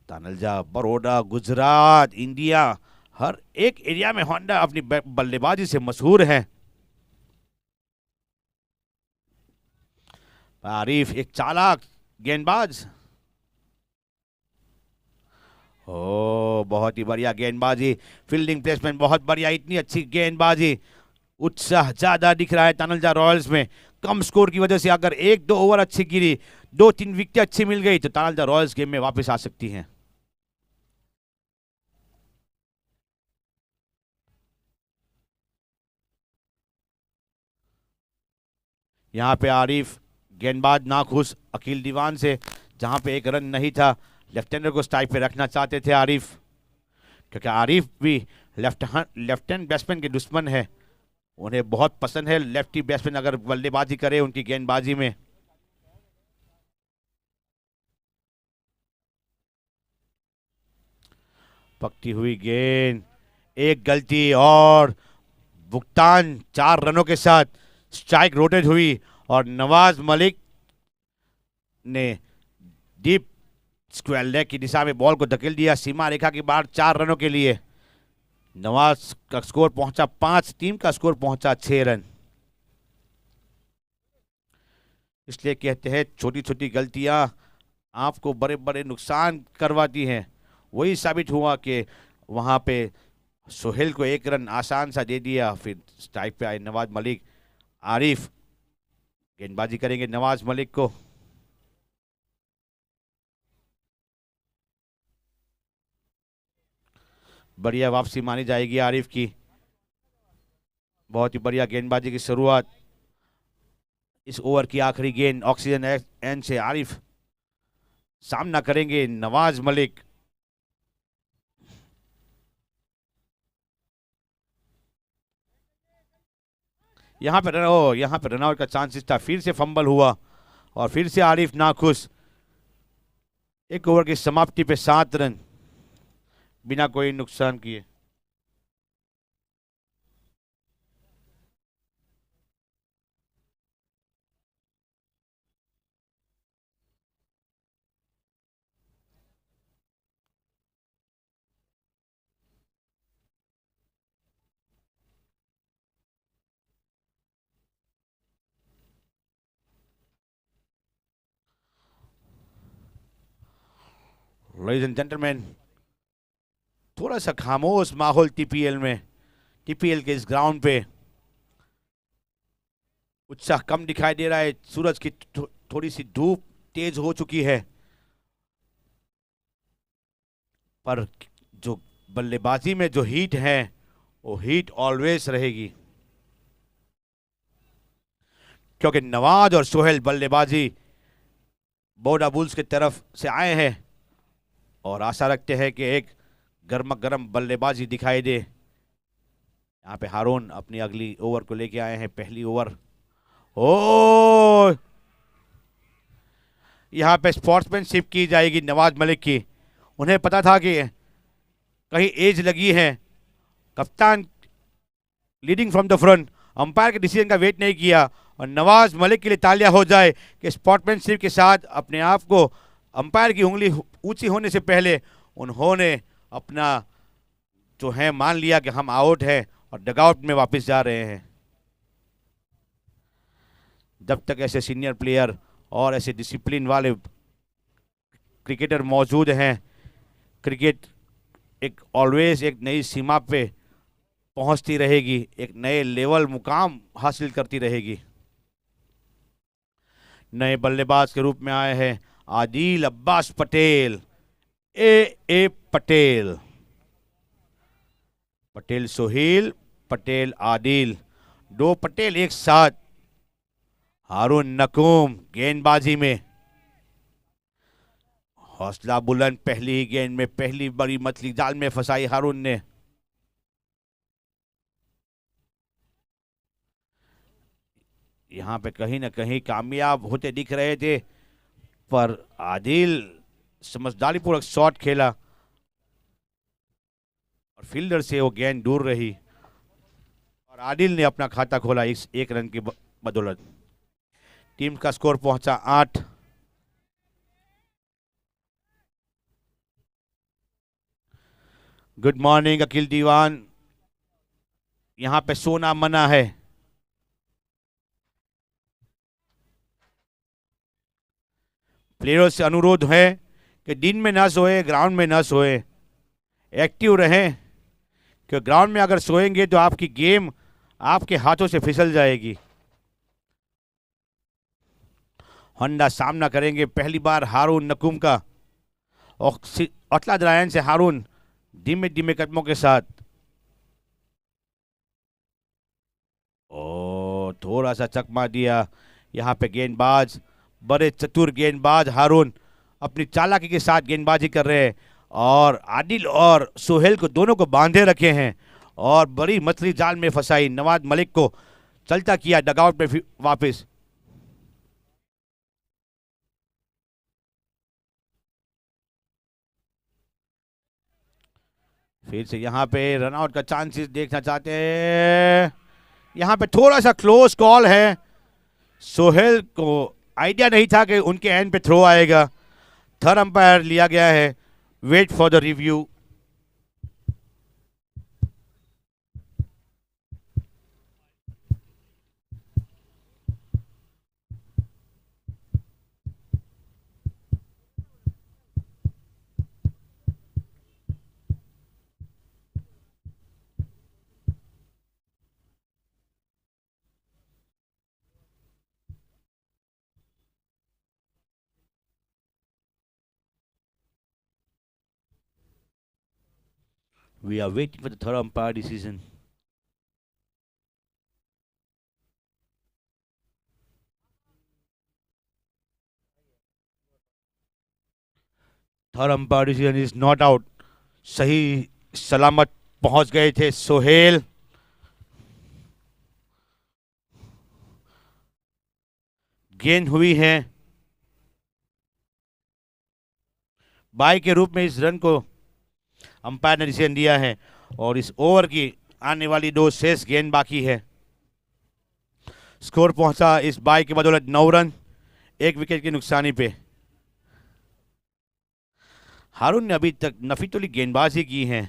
तानलजा, बड़ौदा, गुजरात, इंडिया, हर एक एरिया में होंडा अपनी बल्लेबाजी से मशहूर है। आरिफ एक चालाक गेंदबाज। ओ बहुत ही बढ़िया गेंदबाजी, फील्डिंग प्लेसमेंट बहुत बढ़िया, इतनी अच्छी गेंदबाजी। उत्साह ज्यादा दिख रहा है तानलजा रॉयल्स में। कम स्कोर की वजह से अगर 1-2 ओवर अच्छी गिरी, 2-3 विकेट अच्छी मिल गई तो तानलजा रॉयल्स गेम में वापस आ सकती हैं। यहाँ पे आरिफ गेंदबाज नाखुश अकील दीवान से, जहां पे एक रन नहीं था। लेफ्ट हैंडर को स्ट्राइक पे रखना चाहते थे आरिफ, क्योंकि आरिफ भी लेफ्ट हैंड बैट्समैन के दुश्मन है। उन्हें बहुत पसंद है लेफ्टी बैट्समैन अगर बल्लेबाजी करे उनकी गेंदबाजी में। पकती हुई गेंद, एक गलती और भुगतान 4 रनों के साथ। स्ट्राइक रोटेट हुई और नवाज मलिक ने डीप स्क्वायर लेग की दिशा में बॉल को धकेल दिया सीमा रेखा के बाहर 4 रनों के लिए। नवाज का स्कोर पहुंचा 5, टीम का स्कोर पहुंचा 6 रन। इसलिए कहते हैं छोटी छोटी गलतियां आपको बड़े बड़े नुकसान करवाती हैं। वही साबित हुआ कि वहां पे सोहेल को 1 रन आसान सा दे दिया। फिर स्ट्राइक पे आए नवाज मलिक। आरिफ गेंदबाजी करेंगे नवाज मलिक को। बढ़िया वापसी मानी जाएगी आरिफ की। बहुत ही बढ़िया गेंदबाजी की शुरुआत। इस ओवर की आखिरी गेंद ऑक्सीजन एंड से आरिफ सामना करेंगे नवाज मलिक। यहाँ पे रनआउट का चांसेस था। फिर से फंबल हुआ और फिर से आरिफ नाखुश। 1 ओवर की समाप्ति पे 7 रन बिना कोई नुकसान किए। लेडीज एंड जेंटलमैन, थोड़ा सा खामोश माहौल टीपीएल में, टीपीएल के इस ग्राउंड पे उत्साह कम दिखाई दे रहा है। सूरज की थोड़ी सी धूप तेज हो चुकी है, पर जो बल्लेबाजी में जो हीट है वो हीट ऑलवेज रहेगी, क्योंकि नवाज और सोहेल बल्लेबाजी बड़ौदा बुल्स की तरफ से आए हैं और आशा रखते हैं कि एक गर्मा गर्म बल्लेबाजी दिखाई दे। यहाँ पे हारून अपनी अगली ओवर को लेके आए हैं, पहली ओवर। ओ यहाँ पे स्पोर्ट्समैनशिप की जाएगी नवाज मलिक की। उन्हें पता था कि कहीं एज लगी है। कप्तान leading from the front, umpire के डिसीजन का वेट नहीं किया और नवाज मलिक के लिए तालियां हो जाए कि स्पोर्ट्समैनशिप के साथ अपने आप को अंपायर की उंगली ऊंची होने से पहले उन्होंने अपना जो है मान लिया कि हम आउट हैं और डगआउट में वापस जा रहे हैं। जब तक ऐसे सीनियर प्लेयर और ऐसे डिसिप्लिन वाले क्रिकेटर मौजूद हैं, क्रिकेट एक ऑलवेज एक नई सीमा पे पहुंचती रहेगी, एक नए लेवल मुकाम हासिल करती रहेगी। नए बल्लेबाज के रूप में आए हैं आदिल अब्बास पटेल, ए पटेल, पटेल सोहेल, पटेल आदिल, 2 पटेल एक साथ। हारून नकूम गेंदबाजी में हौसला बुलंद, पहली ही गेंद में पहली बड़ी मछली जाल में फंसाई हारून ने। यहां पे कहीं ना कहीं कामयाब होते दिख रहे थे, पर आदिल समझदारी पूर्वक शॉट खेला और फील्डर से वो गेंद दूर रही और आदिल ने अपना खाता खोला इस 1 रन के बदौलत। टीम का स्कोर पहुंचा 8। गुड मॉर्निंग अखिल दीवान, यहां पे सोना मना है। प्लेयरों से अनुरोध है कि दिन में ना सोए, ग्राउंड में ना सोए, एक्टिव रहें, क्योंकि ग्राउंड में अगर सोएंगे तो आपकी गेम आपके हाथों से फिसल जाएगी। होंडा सामना करेंगे पहली बार हारून नकुम का। अटलाद्रायन से हारून धीमे धीमे कदमों के साथ। ओ थोड़ा सा चकमा दिया यहाँ पे गेंदबाज, बड़े चतुर गेंदबाज हारून अपनी चालाकी के साथ गेंदबाजी कर रहे हैं और आदिल और सोहेल को दोनों को बांधे रखे हैं और बड़ी मछली जाल में फंसाई। नवाज मलिक को चलता किया डगआउट में वापस। फिर से यहाँ पे रनआउट का चांसेस देखना चाहते हैं। यहाँ पे थोड़ा सा क्लोज कॉल है। सोहेल को आइडिया नहीं था कि उनके एंड पे थ्रो आएगा। थर्ड अंपायर लिया गया है। Wait for the review. We are waiting for the third umpire decision. Third umpire decision is not out. सही सलामत पहुंच गए थे सोहेल। गेंद हुई है बाई के रूप में। इस रन को अंपायर ने डिसीजन दिया है और इस ओवर की आने वाली 2 शेष गेंद बाकी है। स्कोर पहुंचा इस बाई की बदौलत 9 रन, 1 विकेट की नुकसानी पे। हारून ने अभी तक नफीतुली गेंदबाजी की है।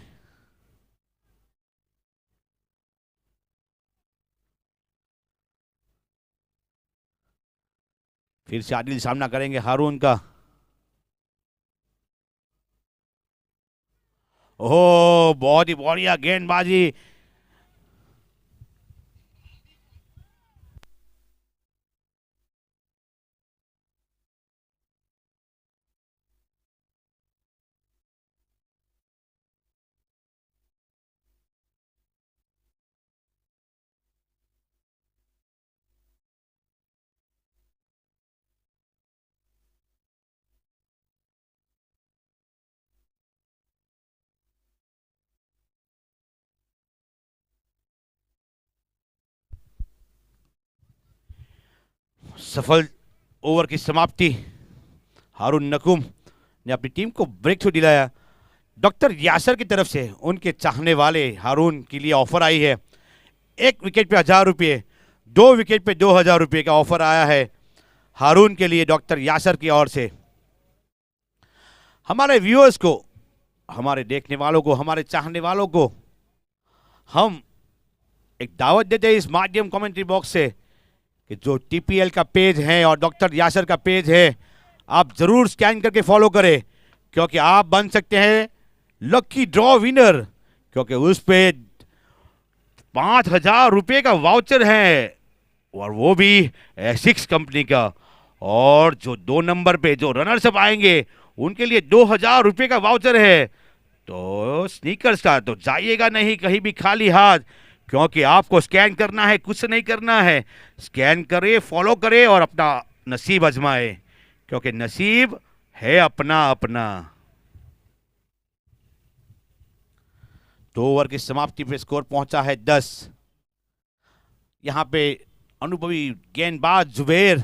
फिर से आदिल सामना करेंगे हारून का। ओह बहुत ही बढ़िया गेंदबाजी। सफल ओवर की समाप्ति। हारून नकुम ने अपनी टीम को ब्रेक थ्रू दिलाया। डॉक्टर यासर की तरफ से उनके चाहने वाले हारून के लिए ऑफर आई है। 1 विकेट पे 1000 रुपये, 2 विकेट पे 2000 रुपये का ऑफर आया है हारून के लिए डॉक्टर यासर की ओर से। हमारे व्यूअर्स को, हमारे देखने वालों को, हमारे चाहने वालों को हम एक दावत देते हैं इस माध्यम कमेंट्री बॉक्स से कि जो टीपीएल का पेज है और डॉक्टर यासर का पेज है, आप जरूर स्कैन करके फॉलो करें, क्योंकि आप बन सकते हैं लकी ड्रॉ विनर, क्योंकि उस पे 5000 रुपये का वाउचर है और वो भी एसिक्स कंपनी का। और जो 2 नंबर पे जो रनर्स अप आएंगे उनके लिए 2000 रुपये का वाउचर है। तो स्नीकर्स का तो जाइएगा नहीं कहीं भी खाली हाथ, क्योंकि आपको स्कैन करना है, कुछ नहीं करना है। स्कैन करे, फॉलो करे और अपना नसीब आजमाए, क्योंकि नसीब है अपना अपना। 2 ओवर की समाप्ति पे स्कोर पहुंचा है 10। यहां पे अनुभवी गेंदबाज जुबेर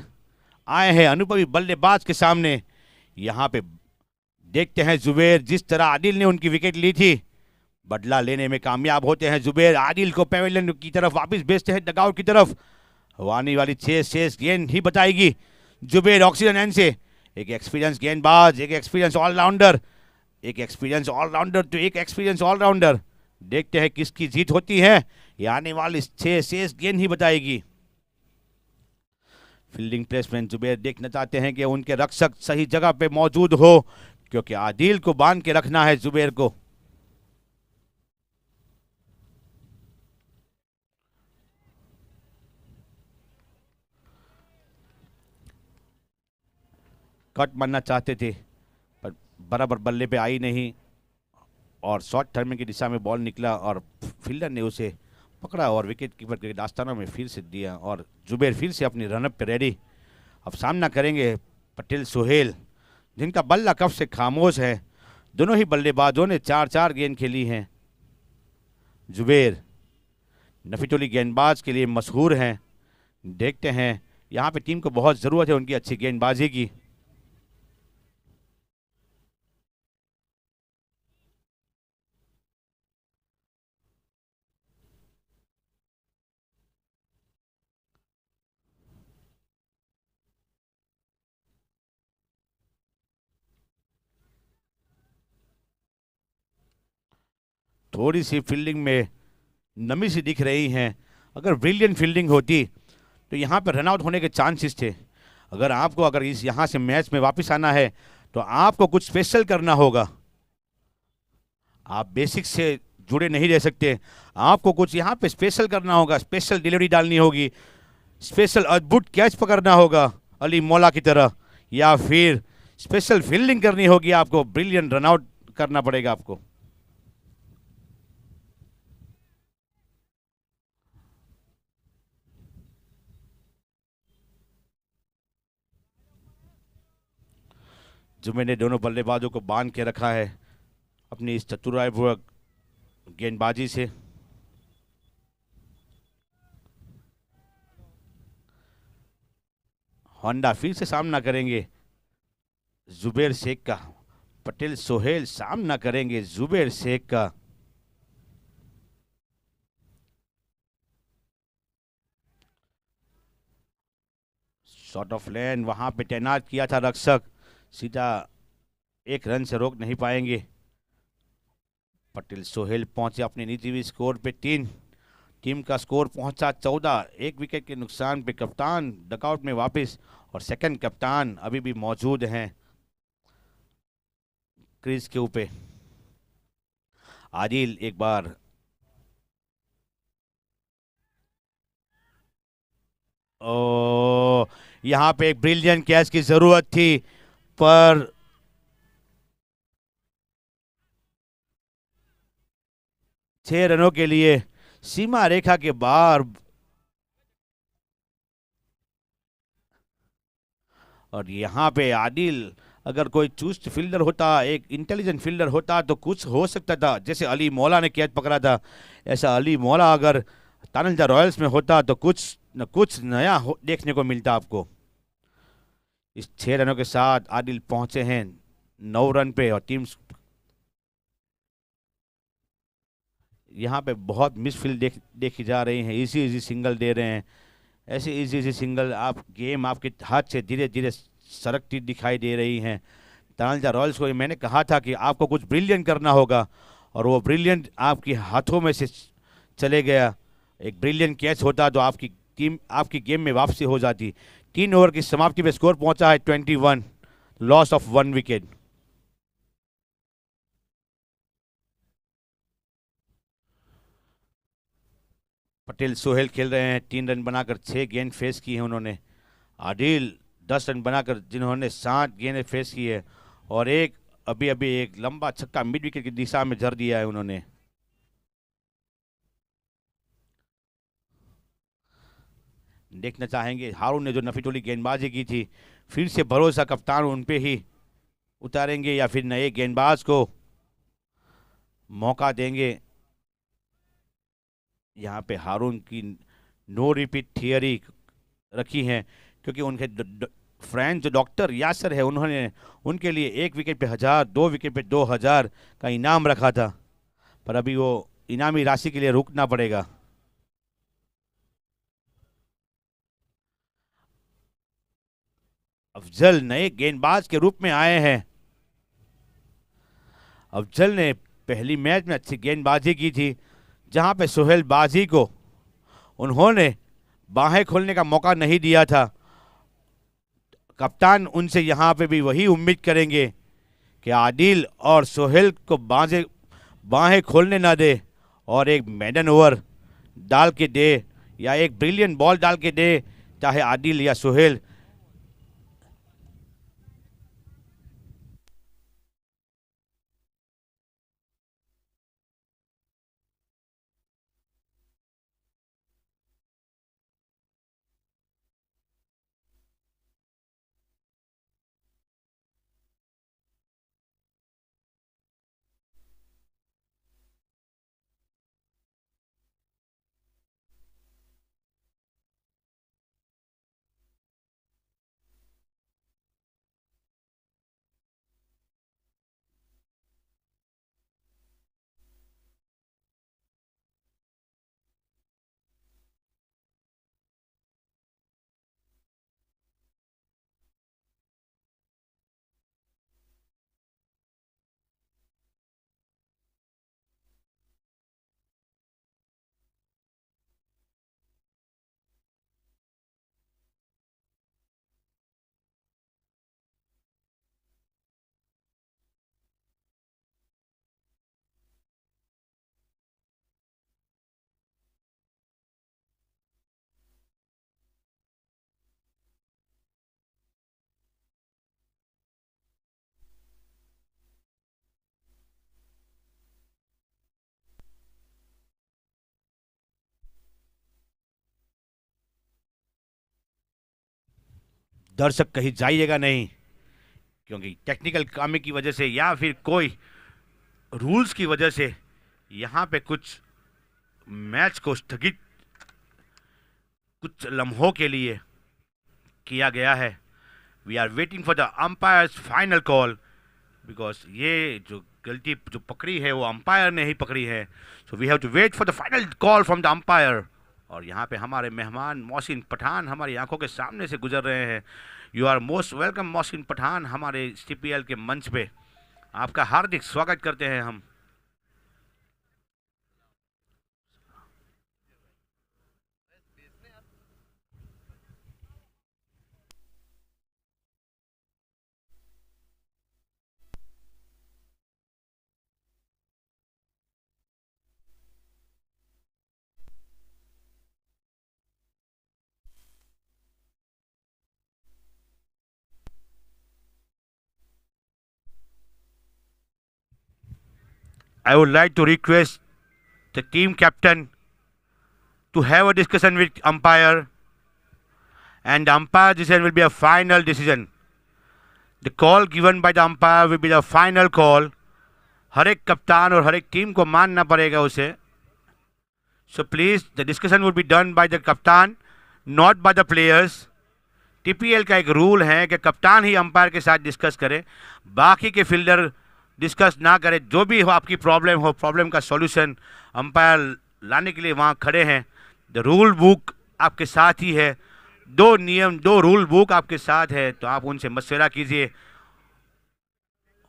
आए हैं अनुभवी बल्लेबाज के सामने। यहां पे देखते हैं जुबेर, जिस तरह आदिल ने उनकी विकेट ली थी, बदला लेने में कामयाब होते हैं जुबेर। आदिल को पेविलियन की तरफ वापस भेजते हैं, डगआउट की तरफ। आने वाली 6 शेष गेंद ही बताएगी जुबेर ऑक्सीजन एंड से। एक एक्सपीरियंस गेंदबाज, एक एक्सपीरियंस ऑलराउंडर, एक एक्सपीरियंस ऑलराउंडर तो एक एक्सपीरियंस ऑलराउंडर। देखते हैं किसकी जीत होती है, ये आने वाली 6 शेष गेंद ही बताएगी। फील्डिंग प्लेसमेंट जुबेर देखना चाहते हैं कि उनके रक्षक सही जगह पे मौजूद हो, क्योंकि आदिल को बांध के रखना है जुबेर को। कट मारना चाहते थे पर बराबर बल्ले पे आई नहीं और शॉर्ट टर्मिंग की दिशा में बॉल निकला और फील्डर ने उसे पकड़ा और विकेट कीपर के दास्तानों में फिर से दिया और जुबेर फिर से अपनी रनअप पे रेडी। अब सामना करेंगे पटेल सोहेल, जिनका बल्ला कब से खामोश है। दोनों ही बल्लेबाजों ने 4-4 गेंद खेली हैं। जुबेर नफीतुली गेंदबाज के लिए मशहूर हैं। देखते हैं, यहाँ पे टीम को बहुत ज़रूरत है उनकी अच्छी गेंदबाजी की। थोड़ी सी फील्डिंग में नमी सी दिख रही हैं। अगर ब्रिलियंट फील्डिंग होती तो यहाँ पर रनआउट होने के चांसेस थे। अगर इस यहाँ से मैच में वापस आना है तो आपको कुछ स्पेशल करना होगा। आप बेसिक से जुड़े नहीं रह सकते, आपको कुछ यहाँ पे स्पेशल करना होगा। स्पेशल डिलीवरी डालनी होगी, स्पेशल अद्भुत कैच पकड़ना होगा अली मौला की तरह, या फिर स्पेशल फील्डिंग करनी होगी। आपको ब्रिलियंट रनआउट करना पड़ेगा आपको। जुमे ने दोनों बल्लेबाजों को बांध के रखा है अपनी इस चतुराईपूर्वक गेंदबाजी से। होंडा फिर से सामना करेंगे जुबेर शेख का। पटेल सोहेल सामना करेंगे जुबेर शेख का। शॉट ऑफ लेन वहां पे तैनात किया था रक्षक, सीधा 1 रन से रोक नहीं पाएंगे। पटेल सोहेल पहुंचे अपने निजी स्कोर पे 3। टीम का स्कोर पहुंचा 14। 1 विकेट के नुकसान पे कप्तान डकआउट में वापस और सेकंड कप्तान अभी भी मौजूद हैं क्रीज के ऊपर। आदिल एक बार यहाँ पे एक ब्रिलियंट कैच की जरूरत थी पर 6 रनों के लिए सीमा रेखा के बाहर। और यहाँ पे आदिल अगर कोई चुस्त फील्डर होता, एक इंटेलिजेंट फील्डर होता तो कुछ हो सकता था। जैसे अली मौला ने कैच पकड़ा था, ऐसा अली मौला अगर तानंजा रॉयल्स में होता तो कुछ न कुछ नया देखने को मिलता आपको। इस 6 रनों के साथ आदिल पहुंचे हैं 9 रन पे और टीम यहाँ पे बहुत मिसफील्ड देखी जा रही है। इजी सिंगल दे रहे हैं। ऐसे इजी सिंगल गेम आपके हाथ से धीरे धीरे सरकती दिखाई दे रही हैं। तानंजा रॉयल्स को मैंने कहा था कि आपको कुछ ब्रिलियंट करना होगा और वो ब्रिलियंट आपके हाथों में से चले गया। एक ब्रिलियंट कैच होता तो आपकी टीम आपकी गेम में वापसी हो जाती। 3 ओवर की समाप्ति में स्कोर पहुंचा है 21, loss of 1 wicket. Patel Sohail खेल रहे हैं 3 रन बनाकर 6 गेंद फेस की है उन्होंने। आदिल 10 रन बनाकर जिन्होंने 7 गेंदें फेस की है और अभी एक लंबा छक्का मिड विकेट की दिशा में जड़ दिया है उन्होंने। देखना चाहेंगे हारून ने जो नफीतुली गेंदबाजी की थी, फिर से भरोसा कप्तान उन पे ही उतारेंगे या फिर नए गेंदबाज को मौका देंगे। यहाँ पे हारून की नो रिपीट थियरी रखी है क्योंकि उनके फ्रेंड जो डॉक्टर यासर है उन्होंने उनके लिए 1 विकेट पे 1000, 2 विकेट पे 2000 का इनाम रखा था, पर अभी वो इनामी राशि के लिए रुकना पड़ेगा। अफजल नए गेंदबाज के रूप में आए हैं। अफजल ने पहली मैच में अच्छी गेंदबाजी की थी, जहां पे सोहेल बाजी को उन्होंने बाहें खोलने का मौका नहीं दिया था। कप्तान उनसे यहां पे भी वही उम्मीद करेंगे कि आदिल और सोहेल को बाहें खोलने ना दे और एक मैडन ओवर डाल के दे या एक ब्रिलियंट बॉल डाल के दे, चाहे आदिल या सोहेल। दर्शक कहीं जाइएगा नहीं, क्योंकि टेक्निकल खामी की वजह से या फिर कोई रूल्स की वजह से यहाँ पे कुछ मैच को स्थगित कुछ लम्हों के लिए किया गया है। We are waiting for the umpires final call, because ये जो गलती जो पकड़ी है वो अंपायर ने ही पकड़ी है। So we have to wait for the final call from the umpire. और यहाँ पे हमारे मेहमान मोहसिन पठान हमारी आंखों के सामने से गुजर रहे हैं। You are most welcome Mohsin Pathan, हमारे CPL के मंच पे आपका हार्दिक स्वागत करते हैं हम। I would like to request the team captain to have a discussion with umpire, and the umpire decision will be a final decision. The call given by the umpire will be the final call. हर एक कप्तान और हर एक team को मानना पड़ेगा उसे. So please, the discussion would be done by the कप्तान, not by the players. TPL का एक रूल है कि कप्तान ही अंपायर के साथ डिस्कस करे, बाकी के फील्डर डिस्कस ना करे. जो भी हो आपकी प्रॉब्लम हो, प्रॉब्लम का सॉल्यूशन अंपायर लाने के लिए वहाँ खड़े हैं. द रूल बुक आपके साथ ही है, दो नियम, दो रूल बुक आपके साथ है, तो आप उनसे मशवरा कीजिए,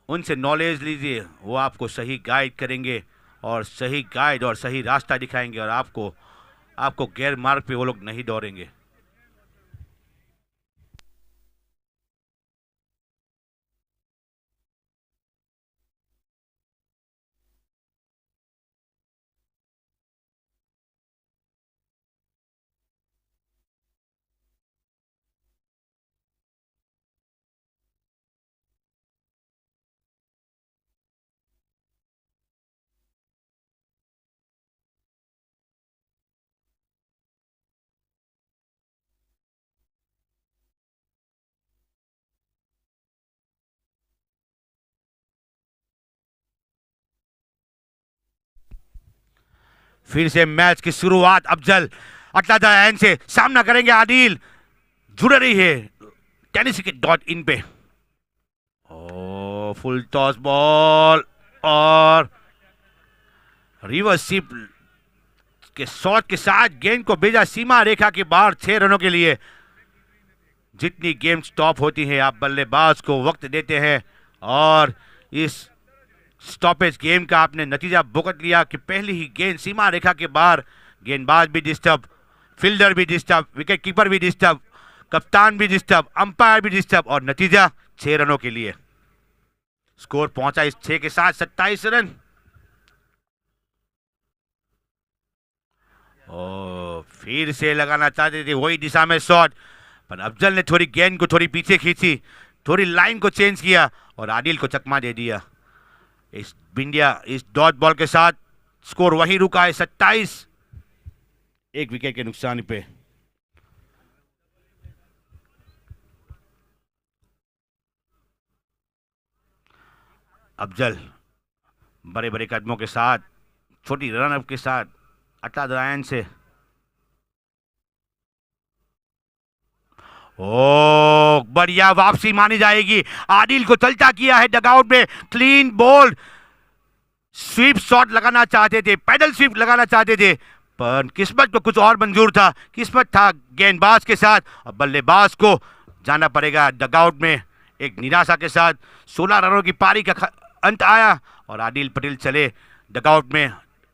उनसे नॉलेज लीजिए. वो आपको सही गाइड करेंगे और सही गाइड और सही रास्ता दिखाएंगे, और आपको गैर मार्ग पे वो लोग नहीं दौड़ेंगे. फिर से मैच की शुरुआत. अफजल अटलादा एंड से सामना करेंगे आदिल. जुड़ रही है tenniscricket.in पे. ओ फुल टॉस बॉल और रिवर्सिप के शॉट के साथ गेंद को भेजा सीमा रेखा के बाहर 6 रनों के लिए. जितनी गेम स्टॉप होती है आप बल्लेबाज को वक्त देते हैं और इस स्टॉपेज गेम का आपने नतीजा भुगत लिया कि पहली ही गेंद सीमा रेखा के बाहर, गेंदबाज भी डिस्टर्ब, फील्डर भी डिस्टर्ब, विकेट कीपर भी डिस्टर्ब, कप्तान भी डिस्टर्ब, अंपायर भी डिस्टर्ब और नतीजा 6 रनों के लिए। स्कोर पहुंचा इस 6 के साथ 27 रन। फिर से लगाना चाहते थे वही दिशा में शॉट, पर अफजल ने थोड़ी गेंद को थोड़ी पीछे खींची, थोड़ी लाइन को चेंज किया और आदिल को चकमा दे दिया। इस इंडिया इस डॉट बॉल के साथ स्कोर वही रुका है 27, एक विकेट के नुकसान पे। अफजल बड़े बड़े कदमों के साथ, छोटी रन अप के साथ अटादरायन से, ओ बढ़िया वापसी मानी जाएगी। आदिल को चलता किया है डगआउट में, क्लीन बॉल, स्वीप शॉट लगाना चाहते थे, पैडल स्वीप लगाना चाहते थे, पर किस्मत को कुछ और मंजूर था। किस्मत था गेंदबाज के साथ, अब बल्लेबाज को जाना पड़ेगा डगआउट में। एक निराशा के साथ 16 रनों की पारी का अंत आया और आदिल पटेल चले डगआउट में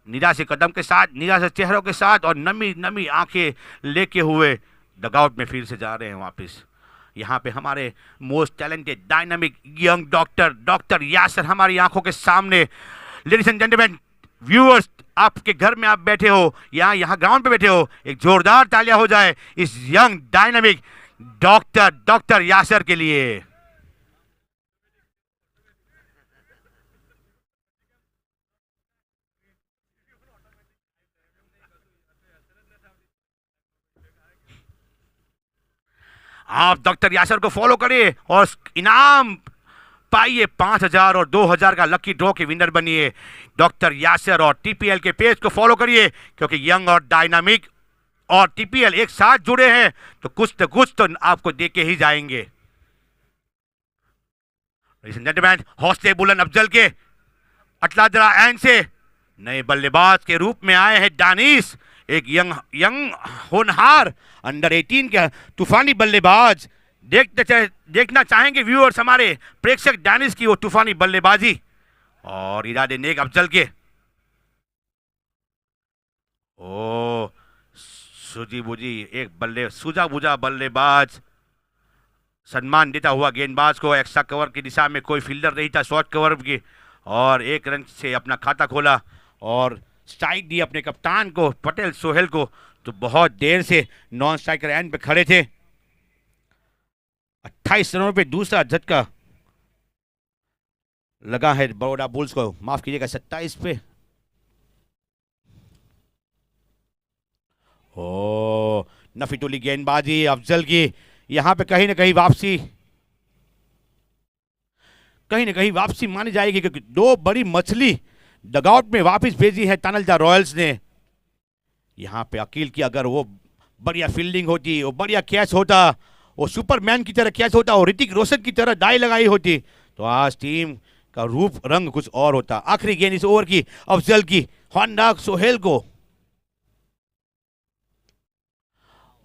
निराश कदम के साथ, निराश चेहरों के साथ और नमी नमी आंखें लेके हुए डगआउट में फिर से जा रहे हैं वापस। यहाँ पे हमारे most talented dynamic young doctor Yasir हमारी आंखों के सामने। लेडीज एंड जेंटलमैन व्यूअर्स, आपके घर में आप बैठे हो या यहाँ ग्राउंड पे बैठे हो, एक जोरदार तालियां हो जाए इस यंग डायनामिक डॉक्टर यासर के लिए। आप डॉक्टर यासर को फॉलो करिए और इनाम पाइए 5,000 और 2,000 का लकी ड्रॉ के विनर बनिए। डॉक्टर यासर और टीपीएल के पेज को फॉलो करिए, क्योंकि यंग और डायनामिक और टीपीएल एक साथ जुड़े हैं तो कुछ तो आपको दे के ही जाएंगे। जेंटलमैन, हौसले बुलंद अफजल के अटलादरा एंड से नए बल्लेबाज के रूप में आए हैं दानिश, एक यंग होनहार अंडर 18 का तूफानी बल्लेबाज। देखना चाहेंगे व्यूअर्स, हमारे प्रेक्षक दानिश की वो तूफानी बल्लेबाजी और इरादे नेक अफजल के। ओ सूजी बुजी एक सूजा बुझा बल्लेबाज, सम्मान देता हुआ गेंदबाज को एक्स्ट्रा कवर की दिशा में, कोई फील्डर नहीं था शॉर्ट कवर की, और एक रन से अपना खाता खोला और स्ट्राइक दी अपने कप्तान को पटेल सोहेल को। तो बहुत देर से नॉन स्ट्राइकर एंड पे खड़े थे। 28 रनों पे दूसरा झटका लगा है बड़ौदा बुल्स को, माफ कीजिएगा 27 पे। ओ नफीटुली गेंदबाजी अफजल की, यहां पे कहीं ना कहीं वापसी मानी जाएगी, क्योंकि दो बड़ी मछली डगआउट में वापस भेजी है तानलजा रॉयल्स ने। यहां पे अकील की अगर वो बढ़िया फील्डिंग होती, वो बढ़िया कैच होता, वो सुपरमैन की तरह कैच होता और ऋतिक रोशन की तरह दाई लगाई होती, तो आज टीम का रूप रंग कुछ और होता। आखिरी गेंद इस ओवर की अफजल की, होंडा सोहेल को,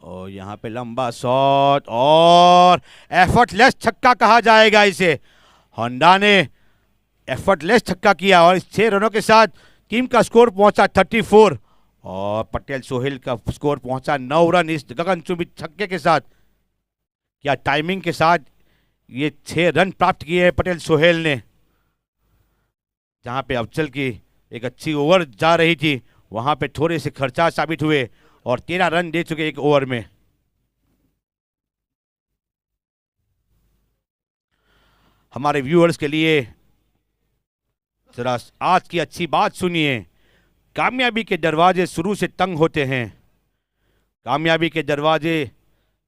और यहां पे लंबा शॉट और एफर्टलेस छक्का कहा जाएगा इसे। होंडा ने एफर्टलेस छक्का किया और इस 6 रनों के साथ टीम का स्कोर पहुंचा 34 और पटेल सोहेल का स्कोर पहुंचा 9 रन इस गगनचुंबी छक्के के साथ। क्या टाइमिंग के साथ ये 6 रन प्राप्त किए हैं पटेल सोहेल ने, जहां पे अफजल की एक अच्छी ओवर जा रही थी, वहां पे थोड़े से खर्चा साबित हुए और 13 रन दे चुके एक ओवर में। हमारे व्यूअर्स के लिए जरा आज की अच्छी बात सुनिए। कामयाबी के दरवाजे शुरू से तंग होते हैं, कामयाबी के दरवाजे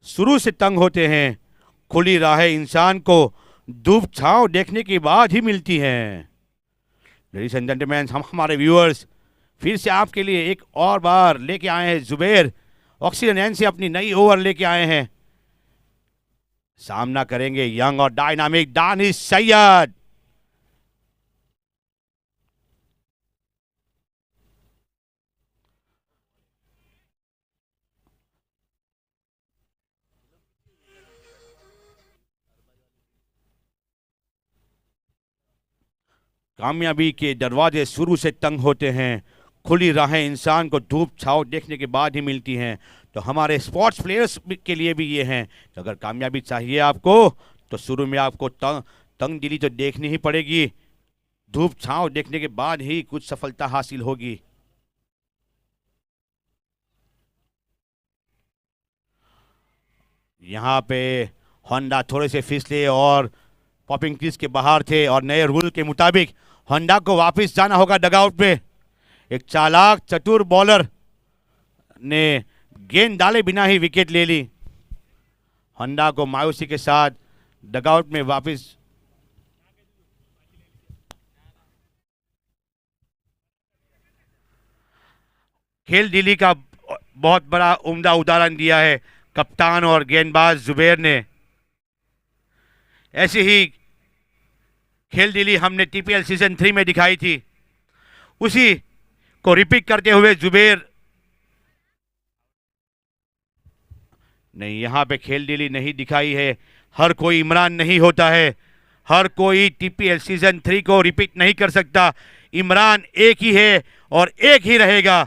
शुरू से तंग होते हैं, खुली राहें इंसान को धूप छांव देखने के बाद ही मिलती हैं। लेडीज एंड जेंटलमैन, हम हमारे व्यूअर्स फिर से आपके लिए एक और बार लेके आए हैं जुबैर ऑक्सीजन एन से अपनी नई ओवर लेके आए हैं। सामना करेंगे यंग और डायनामिक दानिश सैयद। कामयाबी के दरवाजे शुरू से तंग होते हैं, खुली राहें इंसान को धूप छाँव देखने के बाद ही मिलती हैं। तो हमारे स्पोर्ट्स प्लेयर्स के लिए भी ये हैं कि अगर कामयाबी चाहिए आपको तो शुरू में आपको तंग दिली तो देखनी ही पड़ेगी, धूप छाँव देखने के बाद ही कुछ सफलता हासिल होगी। यहाँ पे होंडा थोड़े से फिसले और पॉपिंग क्रीज के बाहर थे और नए रूल के मुताबिक होंडा को वापस जाना होगा डगआउट में। एक चालाक चतुर बॉलर ने गेंद डाले बिना ही विकेट ले ली। होंडा को मायूसी के साथ डगआउट में वापस खेल दिली का बहुत बड़ा उम्दा उदाहरण दिया है कप्तान और गेंदबाज जुबैर ने। ऐसी ही खेल दिली हमने टीपीएल सीजन 3 में दिखाई थी, उसी को रिपीट करते हुए जुबैर ने यहाँ पे खेल दिली नहीं दिखाई है। हर कोई इमरान नहीं होता है, हर कोई टीपीएल सीजन 3 को रिपीट नहीं कर सकता। इमरान एक ही है और एक ही रहेगा।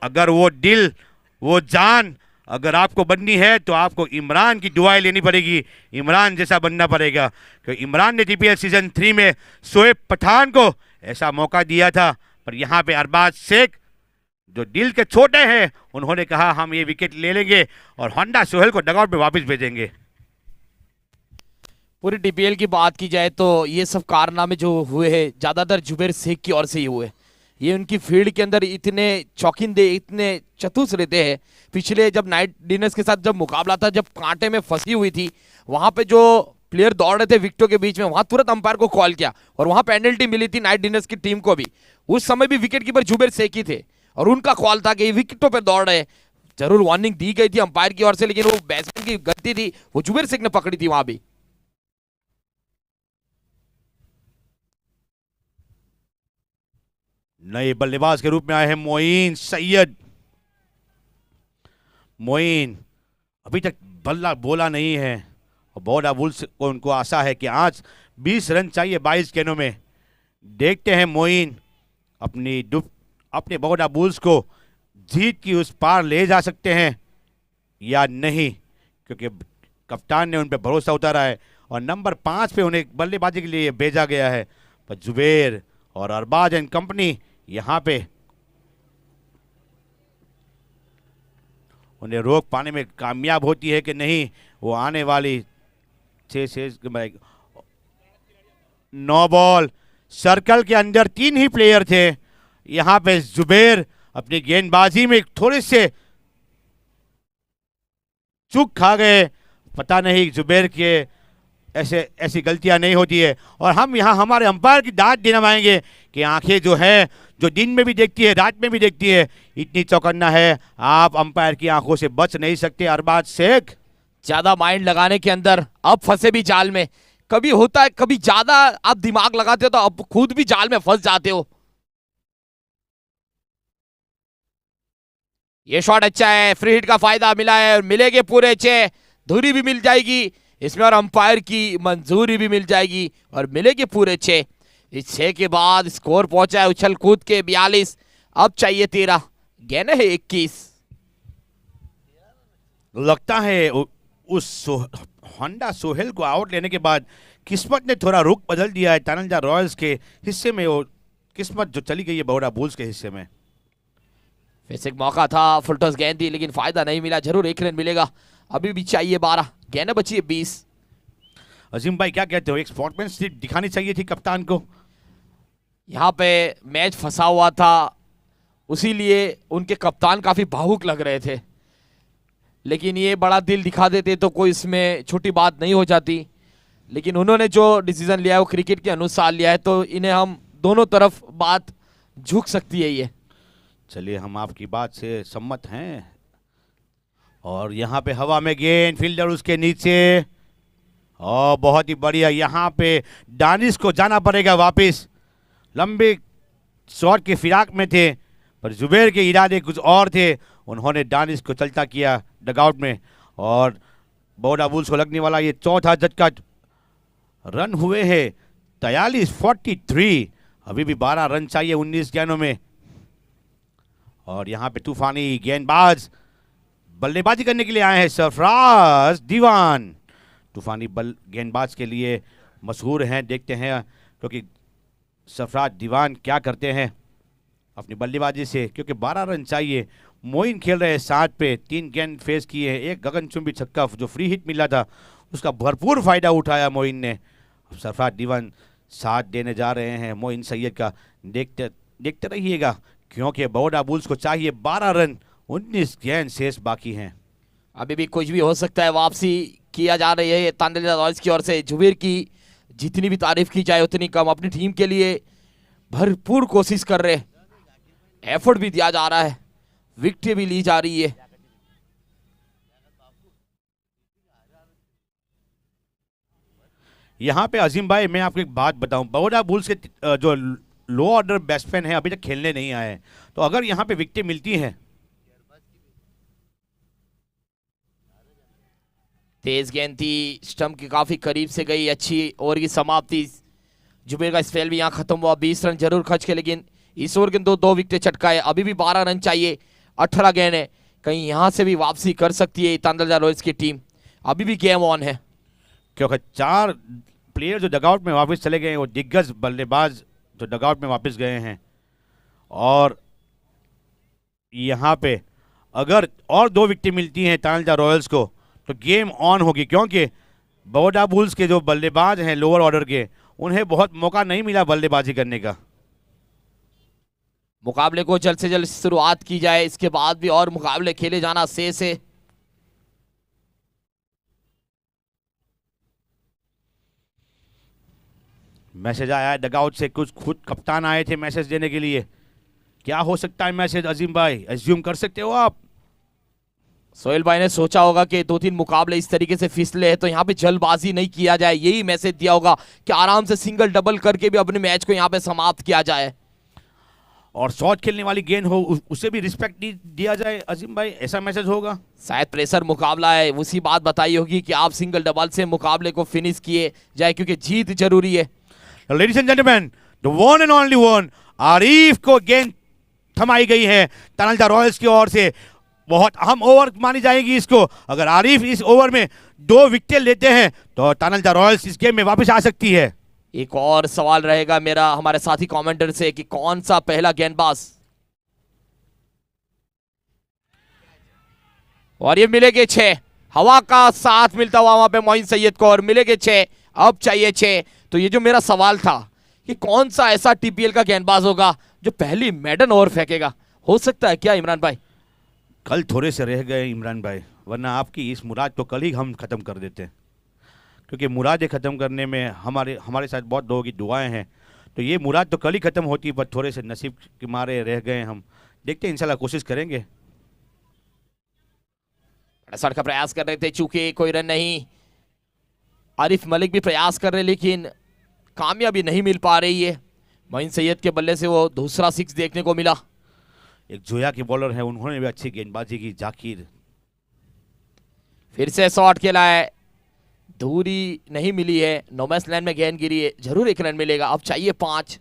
अगर वो दिल वो जान अगर आपको बननी है तो आपको इमरान की दुआएं लेनी पड़ेगी, इमरान जैसा बनना पड़ेगा। क्योंकि इमरान ने टीपीएल सीजन 3 में शोएब पठान को ऐसा मौका दिया था, पर यहाँ पे अरबाज शेख जो दिल के छोटे हैं उन्होंने कहा हम ये विकेट ले लेंगे और होंडा सोहेल को डगआउट में वापस भेजेंगे।
पूरी टीपीएल की बात की जाए तो ये सब कारनामे जो हुए हैं ज्यादातर जुबैर शेख की ओर से ही हुए। ये उनकी फील्ड के अंदर इतने चौकिंदे इतने चतुर रहते हैं। पिछले जब नाइट डिनर्स के साथ जब मुकाबला था, जब कांटे में फंसी हुई थी, वहां पे जो प्लेयर दौड़ रहे थे विकेटों के बीच में, वहां तुरंत अंपायर को कॉल किया और वहां पेनल्टी मिली थी नाइट डिनर्स की टीम को भी। उस समय भी विकेट कीपर जुबैर शेख ही थे और उनका कॉल था कि विकेटों पर दौड़ रहे। जरूर वार्निंग दी गई थी अंपायर की ओर से, लेकिन वो बैट्समैन की गलती थी, वो जुबैर शेख ने पकड़ी थी वहां भी।
नए बल्लेबाज के रूप में आए हैं मोइन सैयद। मोइन अभी तक बल्ला बोला नहीं है और बॉर्डर बुल्स को उनको आशा है कि आज 20 रन चाहिए 22 गेंदों में। देखते हैं मोइन अपने बॉर्डर बुल्स को जीत की उस पार ले जा सकते हैं या नहीं, क्योंकि कप्तान ने उन पर भरोसा उतारा है और नंबर 5 पे उन्हें बल्लेबाजी के लिए भेजा गया है। पर जुबैर और अरबाज एंड कंपनी यहाँ पे उन्हें रोक पाने में कामयाब होती है कि नहीं। वो आने वाली 9 बॉल सर्कल के अंदर 3 ही प्लेयर थे। यहाँ पे जुबैर अपनी गेंदबाजी में थोड़े से चूक खा गए। पता नहीं जुबैर के ऐसी गलतियां नहीं होती है और हम यहाँ हमारे अंपायर की दाद देना पाएंगे कि आंखें जो है जो दिन में भी देखती है रात में भी देखती है, इतनी चौकन्ना है, आप अंपायर की आंखों से बच नहीं सकते। अरबाज शेख
ज्यादा माइंड लगाने के अंदर अब फंसे भी जाल में। कभी होता है, कभी ज्यादा आप दिमाग लगाते हो तो अब खुद भी जाल में फंस जाते हो। ये शॉट अच्छा है, फ्री हिट का फायदा मिला है और मिलेंगे पूरे 6, धुरी भी मिल जाएगी इसमें और अंपायर की मंजूरी भी मिल जाएगी और मिलेगी पूरे 6। इस 6 के बाद स्कोर पहुंचा है उछल कूद के 42, अब चाहिए 13, गेंद है 21।
लगता है उस होंडा सोहेल को आउट लेने के बाद किस्मत ने थोड़ा रुख बदल दिया है। तनंजा रॉयल्स के हिस्से में वो किस्मत जो चली गई है बड़ौदा बुल्स के हिस्से में।
फिर एक मौका था, फुलटॉस गेंद थी लेकिन फायदा नहीं मिला। जरूर 1 रन मिलेगा, अभी भी चाहिए 12, गेंद बची है 20।
अजीम भाई क्या कहते हो, एक स्पोर्ट्समैनशिप दिखानी चाहिए थी कप्तान को।
यहाँ पे मैच फंसा हुआ था, उसी लिए उनके कप्तान काफी भावुक लग रहे थे, लेकिन ये बड़ा दिल दिखा देते तो कोई इसमें छोटी बात नहीं हो जाती। लेकिन उन्होंने जो डिसीजन लिया है वो क्रिकेट के अनुसार लिया है, तो इन्हें हम दोनों तरफ बात झुक सकती है ये।
चलिए हम आपकी बात से सम्मत हैं। और यहाँ पे हवा में गेंद, फील्डर उसके नीचे, और बहुत ही बढ़िया। यहाँ पे दानिश को जाना पड़ेगा वापस, लंबे शॉट के फिराक में थे पर जुबैर के इरादे कुछ और थे। उन्होंने दानिश को चलता किया डगआउट में और बड़ौदा बुल्स को लगने वाला ये चौथा झटका। रन हुए हैं 43-43। अभी भी 12 रन चाहिए 19 गेंदों में। और यहाँ पे तूफानी गेंदबाज बल्लेबाजी करने के लिए आए हैं सरफराज दीवान। तूफानी गेंदबाज के लिए मशहूर हैं, देखते हैं क्योंकि सरफराज दीवान क्या करते हैं अपनी बल्लेबाजी से, क्योंकि 12 रन चाहिए। मोइन खेल रहे हैं 7 पे, 3 गेंद फेस किए हैं, एक गगनचुंबी छक्का जो फ्री हिट मिला था उसका भरपूर फायदा उठाया मोइन ने। सरफराज दीवान साथ देने जा रहे हैं मोइन सैयद का। देखते रहिएगा क्योंकि बड़ौदा बुल्स को चाहिए 12 रन, 19 गेंद शेष बाकी हैं।
अभी भी कुछ भी हो सकता है। वापसी किया जा रही है तांडलजा रॉयल्स की ओर से। जुबेर की जितनी भी तारीफ की जाए उतनी कम। अपनी टीम के लिए भरपूर कोशिश कर रहे, एफर्ट भी दिया जा रहा है, विकेट भी ली जा रही है।
यहाँ पे अजीम भाई मैं आपको एक बात बताऊं, बड़ौदा बुल्स के जो लो ऑर्डर बैट्समैन हैं अभी तक खेलने नहीं आए हैं, तो अगर यहाँ पे विकेटें मिलती हैं।
तेज गेंद थी, स्टंप के काफी करीब से गई, अच्छी ओवर की समाप्ति। जुबेर का स्पेल भी यहाँ खत्म हुआ। 20 रन जरूर खर्च के, लेकिन इस ओवर के दो विकेटें चटकाए। अभी भी 12 रन चाहिए, 18 गेंद है। कहीं यहाँ से भी वापसी कर सकती है तांडलजा रॉयल्स की टीम। अभी भी गेम ऑन है,
क्योंकि 4 प्लेयर जो डगआउट में वापस चले गए हैं वो दिग्गज बल्लेबाज जो डगआउट में वापस गए हैं। और यहाँ पे अगर और 2 विकेटें मिलती हैं तांडलजा रॉयल्स को तो गेम ऑन होगी, क्योंकि बड़ौदा बुल्स के जो बल्लेबाज हैं लोअर ऑर्डर के, उन्हें बहुत मौका नहीं मिला बल्लेबाजी करने का।
मुकाबले को जल्द से जल्द शुरुआत की जाए, इसके बाद भी और मुकाबले खेले जाना शेष है।
मैसेज आया है डगआउट से, कुछ खुद कप्तान आए थे मैसेज देने के लिए। क्या हो सकता है मैसेज अजीम भाई, एज्यूम कर सकते हो आप?
सोहेल भाई ने सोचा होगा कि 2-3 मुकाबले इस तरीके से फिसले हैं तो यहाँ पे जल्दबाजी नहीं किया जाए, यही मैसेज दिया होगा कि आराम से सिंगल डबल करके भी अपने मैच को यहाँ पे समाप्त किया जाए।
और शॉट खेलने वाली गेंद हो उसे भी रिस्पेक्ट दिया जाए अजीम भाई, ऐसा मैसेज होगा।
शायद प्रेशर मुकाबला है, उसी बात बताई होगी कि आप सिंगल डबल से मुकाबले को फिनिश किए जाए, क्योंकि जीत जरूरी है।
Ladies and gentleman, the one and only one, Arif को गेंद थमाई गई है तांडलजा रॉयल्स की ओर से। बहुत अहम ओवर मानी जाएगी इसको। अगर आरिफ इस ओवर में 2 विकेट लेते हैं तो तांडलजा रॉयल्स इस गेम में वापस आ सकती है।
एक और सवाल रहेगा मेरा हमारे साथी कमेंटर से कि कौन सा पहला गेंदबाज, और ये मिलेंगे 6। हवा का साथ मिलता हुआ वहां पे मोइन सैयद को, और मिलेंगे 6। अब चाहिए 6। तो ये जो मेरा सवाल था कि कौन सा ऐसा टीपीएल का गेंदबाज होगा जो पहली मेडन ओवर फेंकेगा, हो सकता है क्या इमरान भाई?
कल थोड़े से रह गए इमरान भाई, वरना आपकी इस मुराद तो कल ही हम खत्म कर देते हैं, क्योंकि मुरादें ख़त्म करने में हमारे साथ बहुत लोगों की दुआएं हैं। तो ये मुराद तो कल ही ख़त्म होती, पर थोड़े से नसीब के मारे रह गए हम। देखते हैं, इंशाल्लाह कोशिश करेंगे।
शॉट का प्रयास कर रहे थे, चूंकि कोई रन नहीं। आरिफ मलिक भी प्रयास कर रहे, लेकिन कामयाबी नहीं मिल पा रही है। मोइन सैयद के बल्ले से वो दूसरा 6 देखने को मिला।
एक जोया के बॉलर है, उन्होंने भी अच्छी गेंदबाजी की। जाकिर
फिर से शॉट खेला है, दूरी नहीं मिली है, नोमैस लैंड में गेंद गिरी है, जरूर 1 रन मिलेगा। अब चाहिए 5।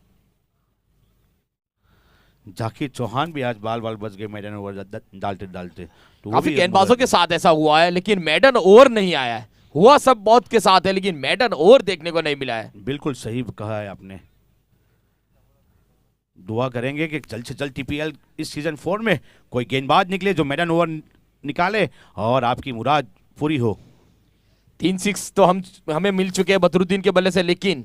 जाकिर चौहान भी आज बाल बच गए मैदान ओवर डालते तो
काफी गेंदबाजों के साथ ऐसा हुआ है, लेकिन मैडन ओवर नहीं आया है। हुआ सब बहुत के साथ है, लेकिन मैडन ओवर देखने को नहीं मिला है।
बिल्कुल सही कहा है आपने। दुआ करेंगे कि जल्द से जल्द टीपीएल इस सीजन 4 में कोई गेंदबाज निकले जो मैडन ओवर निकाले और आपकी मुराद पूरी हो।
3 6 तो हमें मिल चुके हैं बदरुद्दीन के बल्ले से, लेकिन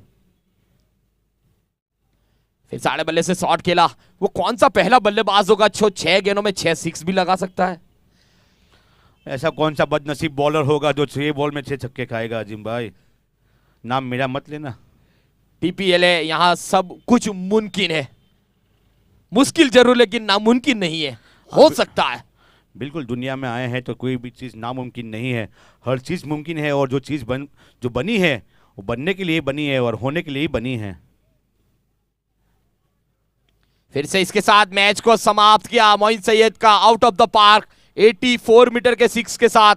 फिर साढ़े बल्ले से शॉट खेला। वो कौन सा पहला बल्लेबाज होगा जो 6 गेंदों में 6 6 भी लगा सकता है?
ऐसा कौन सा बदनसीब बॉलर होगा जो 6 बॉल में 6 छक्के खाएगा अजीम भाई? नाम मेरा मत लेना।
टीपीएल है, यहाँ सब कुछ मुमकिन है। मुश्किल जरूर, लेकिन नामुमकिन नहीं है, हो सकता है।
बिल्कुल, दुनिया में आए हैं तो कोई भी चीज़ नामुमकिन नहीं है, हर चीज़ मुमकिन है। और जो चीज़ जो बनी है वो बनने के लिए बनी है और होने के लिए बनी है।
फिर से इसके साथ मैच को समाप्त किया मोइन सैयद का out of the park 84 metre के 6 के साथ।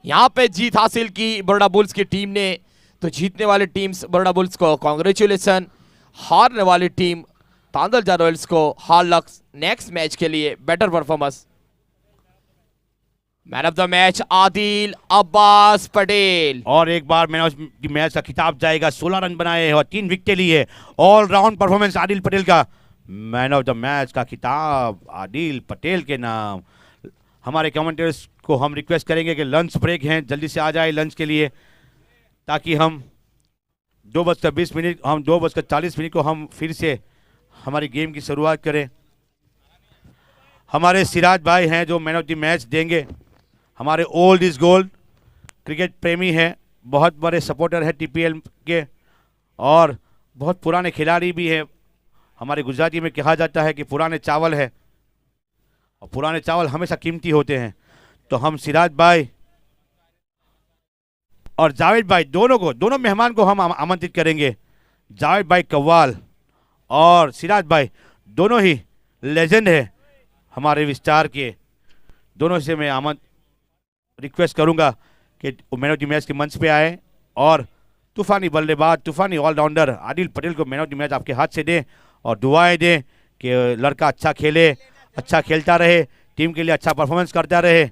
यहाँ पे जीत हासिल की बड़ौदा बुल्स की टीम ने। तो जीतने वाली टीम बड़ौदा बुल्स को कांग्रेचुलेसन, हारने वाली टीम तांदलजा रॉयल्स को हार्ड लक नेक्स्ट मैच के लिए, better performance. Man of the match Adil Abbas Patel.
और एक बार मैन ऑफ द मैच का खिताब जाएगा। 16 रन बनाए और 3 विकेटें ली है। All round performance Adil Patel का। मैन ऑफ द मैच का खिताब आदिल पटेल के नाम। हमारे कमेंटेटर्स को हम रिक्वेस्ट करेंगे कि लंच ब्रेक हैं, जल्दी से आ जाए लंच के लिए, ताकि हम 2:40 को हम फिर से हमारी गेम की शुरुआत करें। हमारे सिराज भाई हैं जो मैन ऑफ द मैच देंगे। हमारे ओल्ड इज गोल्ड क्रिकेट प्रेमी हैं, बहुत बड़े सपोर्टर हैं टीपीएल के, और बहुत पुराने खिलाड़ी भी हैं। हमारे गुजराती में कहा जाता है कि पुराने चावल है, और पुराने चावल हमेशा कीमती होते हैं। तो हम सिराज भाई और जावेद भाई दोनों मेहमान को हम आमंत्रित करेंगे। जावेद भाई कव्वाल और सिराज भाई दोनों ही लेजेंड है हमारे विस्तार के। दोनों से मैं रिक्वेस्ट करूंगा कि मैन ऑफ द मैच के मंच पे आए और तूफानी बल्लेबाज, तूफानी ऑलराउंडर आदिल पटेल को मैन ऑफ द मैच आपके हाथ से दें और दुआएं दें कि लड़का अच्छा खेले, अच्छा खेलता रहे, टीम के लिए अच्छा परफॉर्मेंस करता रहे।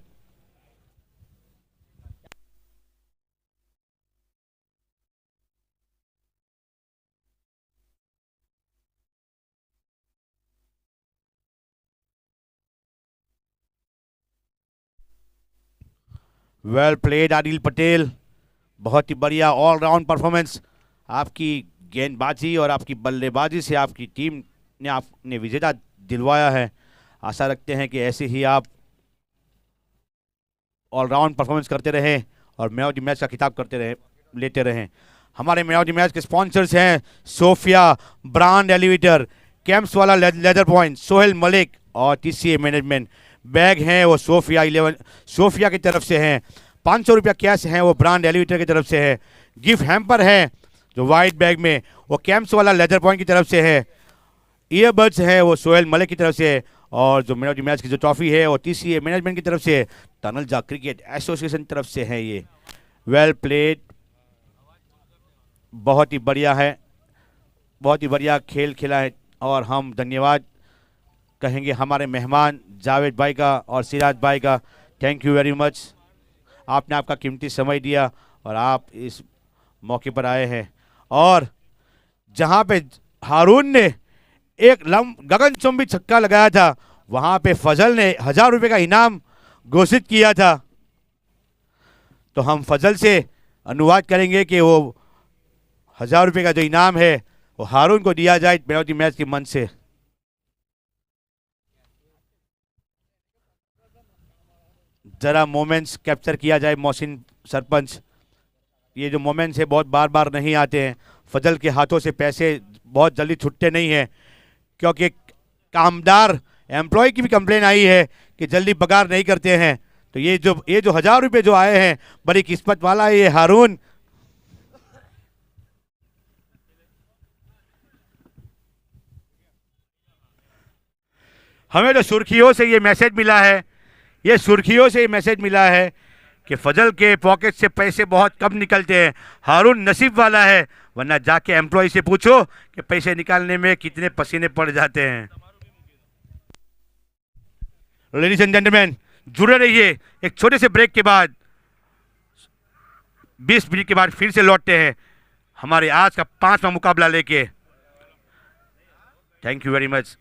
वेल प्लेड आदिल पटेल, बहुत ही बढ़िया ऑलराउंड परफॉर्मेंस। आपकी गेंदबाजी और आपकी बल्लेबाजी से आपकी टीम ने आपने विजेता दिलवाया है। आशा रखते हैं कि ऐसे ही आप ऑलराउंड परफॉर्मेंस करते रहें और मैन ऑफ द मैच का खिताब लेते रहें। हमारे मैन ऑफ द मैच के स्पॉन्सर्स हैं सोफिया ब्रांड एलिवेटर, कैंप्स वाला लेदर पॉइंट, सोहेल मलिक और टीसीए मैनेजमेंट। बैग हैं वो सोफिया की तरफ से हैं। 500 रुपया कैश हैं वो ब्रांड एलिवेटर की तरफ से है। गिफ्ट हैम्पर है जो वाइट बैग में, वो कैंप्स वाला लेदर पॉइंट की तरफ से है। ईयरबड्स है वो सोहेल मलिक की तरफ से है। और जो मैन ऑफ द मैच की जो ट्रॉफी है वो टीसीए मैनेजमेंट की तरफ से है, तांदलजा क्रिकेट एसोसिएशन की तरफ से है। ये वेल प्लेड, बहुत ही बढ़िया है, बहुत ही बढ़िया खेल खेला है। और हम धन्यवाद कहेंगे हमारे मेहमान जावेद भाई का और सिराज भाई का। थैंक यू वेरी मच, आपने आपका कीमती समय दिया और आप इस मौके पर आए हैं। और जहां पे हारून ने एक गगनचुंबी छक्का लगाया था, वहां पे फजल ने 1000 रुपये का इनाम घोषित किया था। तो हम फजल से अनुवाद करेंगे कि वो 1000 रुपये का जो इनाम है वो हारून को दिया जाए मैन ऑफ द मैच के मंच से। जरा मोमेंट्स कैप्चर किया जाए मोहसिन सरपंच। ये जो मोमेंट्स है बहुत बार बार नहीं आते हैं। फजल के हाथों से पैसे बहुत जल्दी छूटते नहीं हैं, क्योंकि कामदार एम्प्लॉय की भी कंप्लेन आई है कि जल्दी पगार नहीं करते हैं। तो ये जो 1000 रुपये जो आए हैं, बड़ी किस्मत वाला है ये हारून। हमें तो सुर्खियों से ये मैसेज मिला है, कि फजल के पॉकेट से पैसे बहुत कम निकलते हैं। हारून नसीब वाला है, वरना जाके एम्प्लॉय से पूछो कि पैसे निकालने में कितने पसीने पड़ जाते हैं। लेडीज एंड जेंटलमैन, जुड़े रहिए। एक छोटे से ब्रेक के बाद 20 मिनट के बाद फिर से लौटते हैं हमारे आज का 5वां मुकाबला लेके। Thank you very much.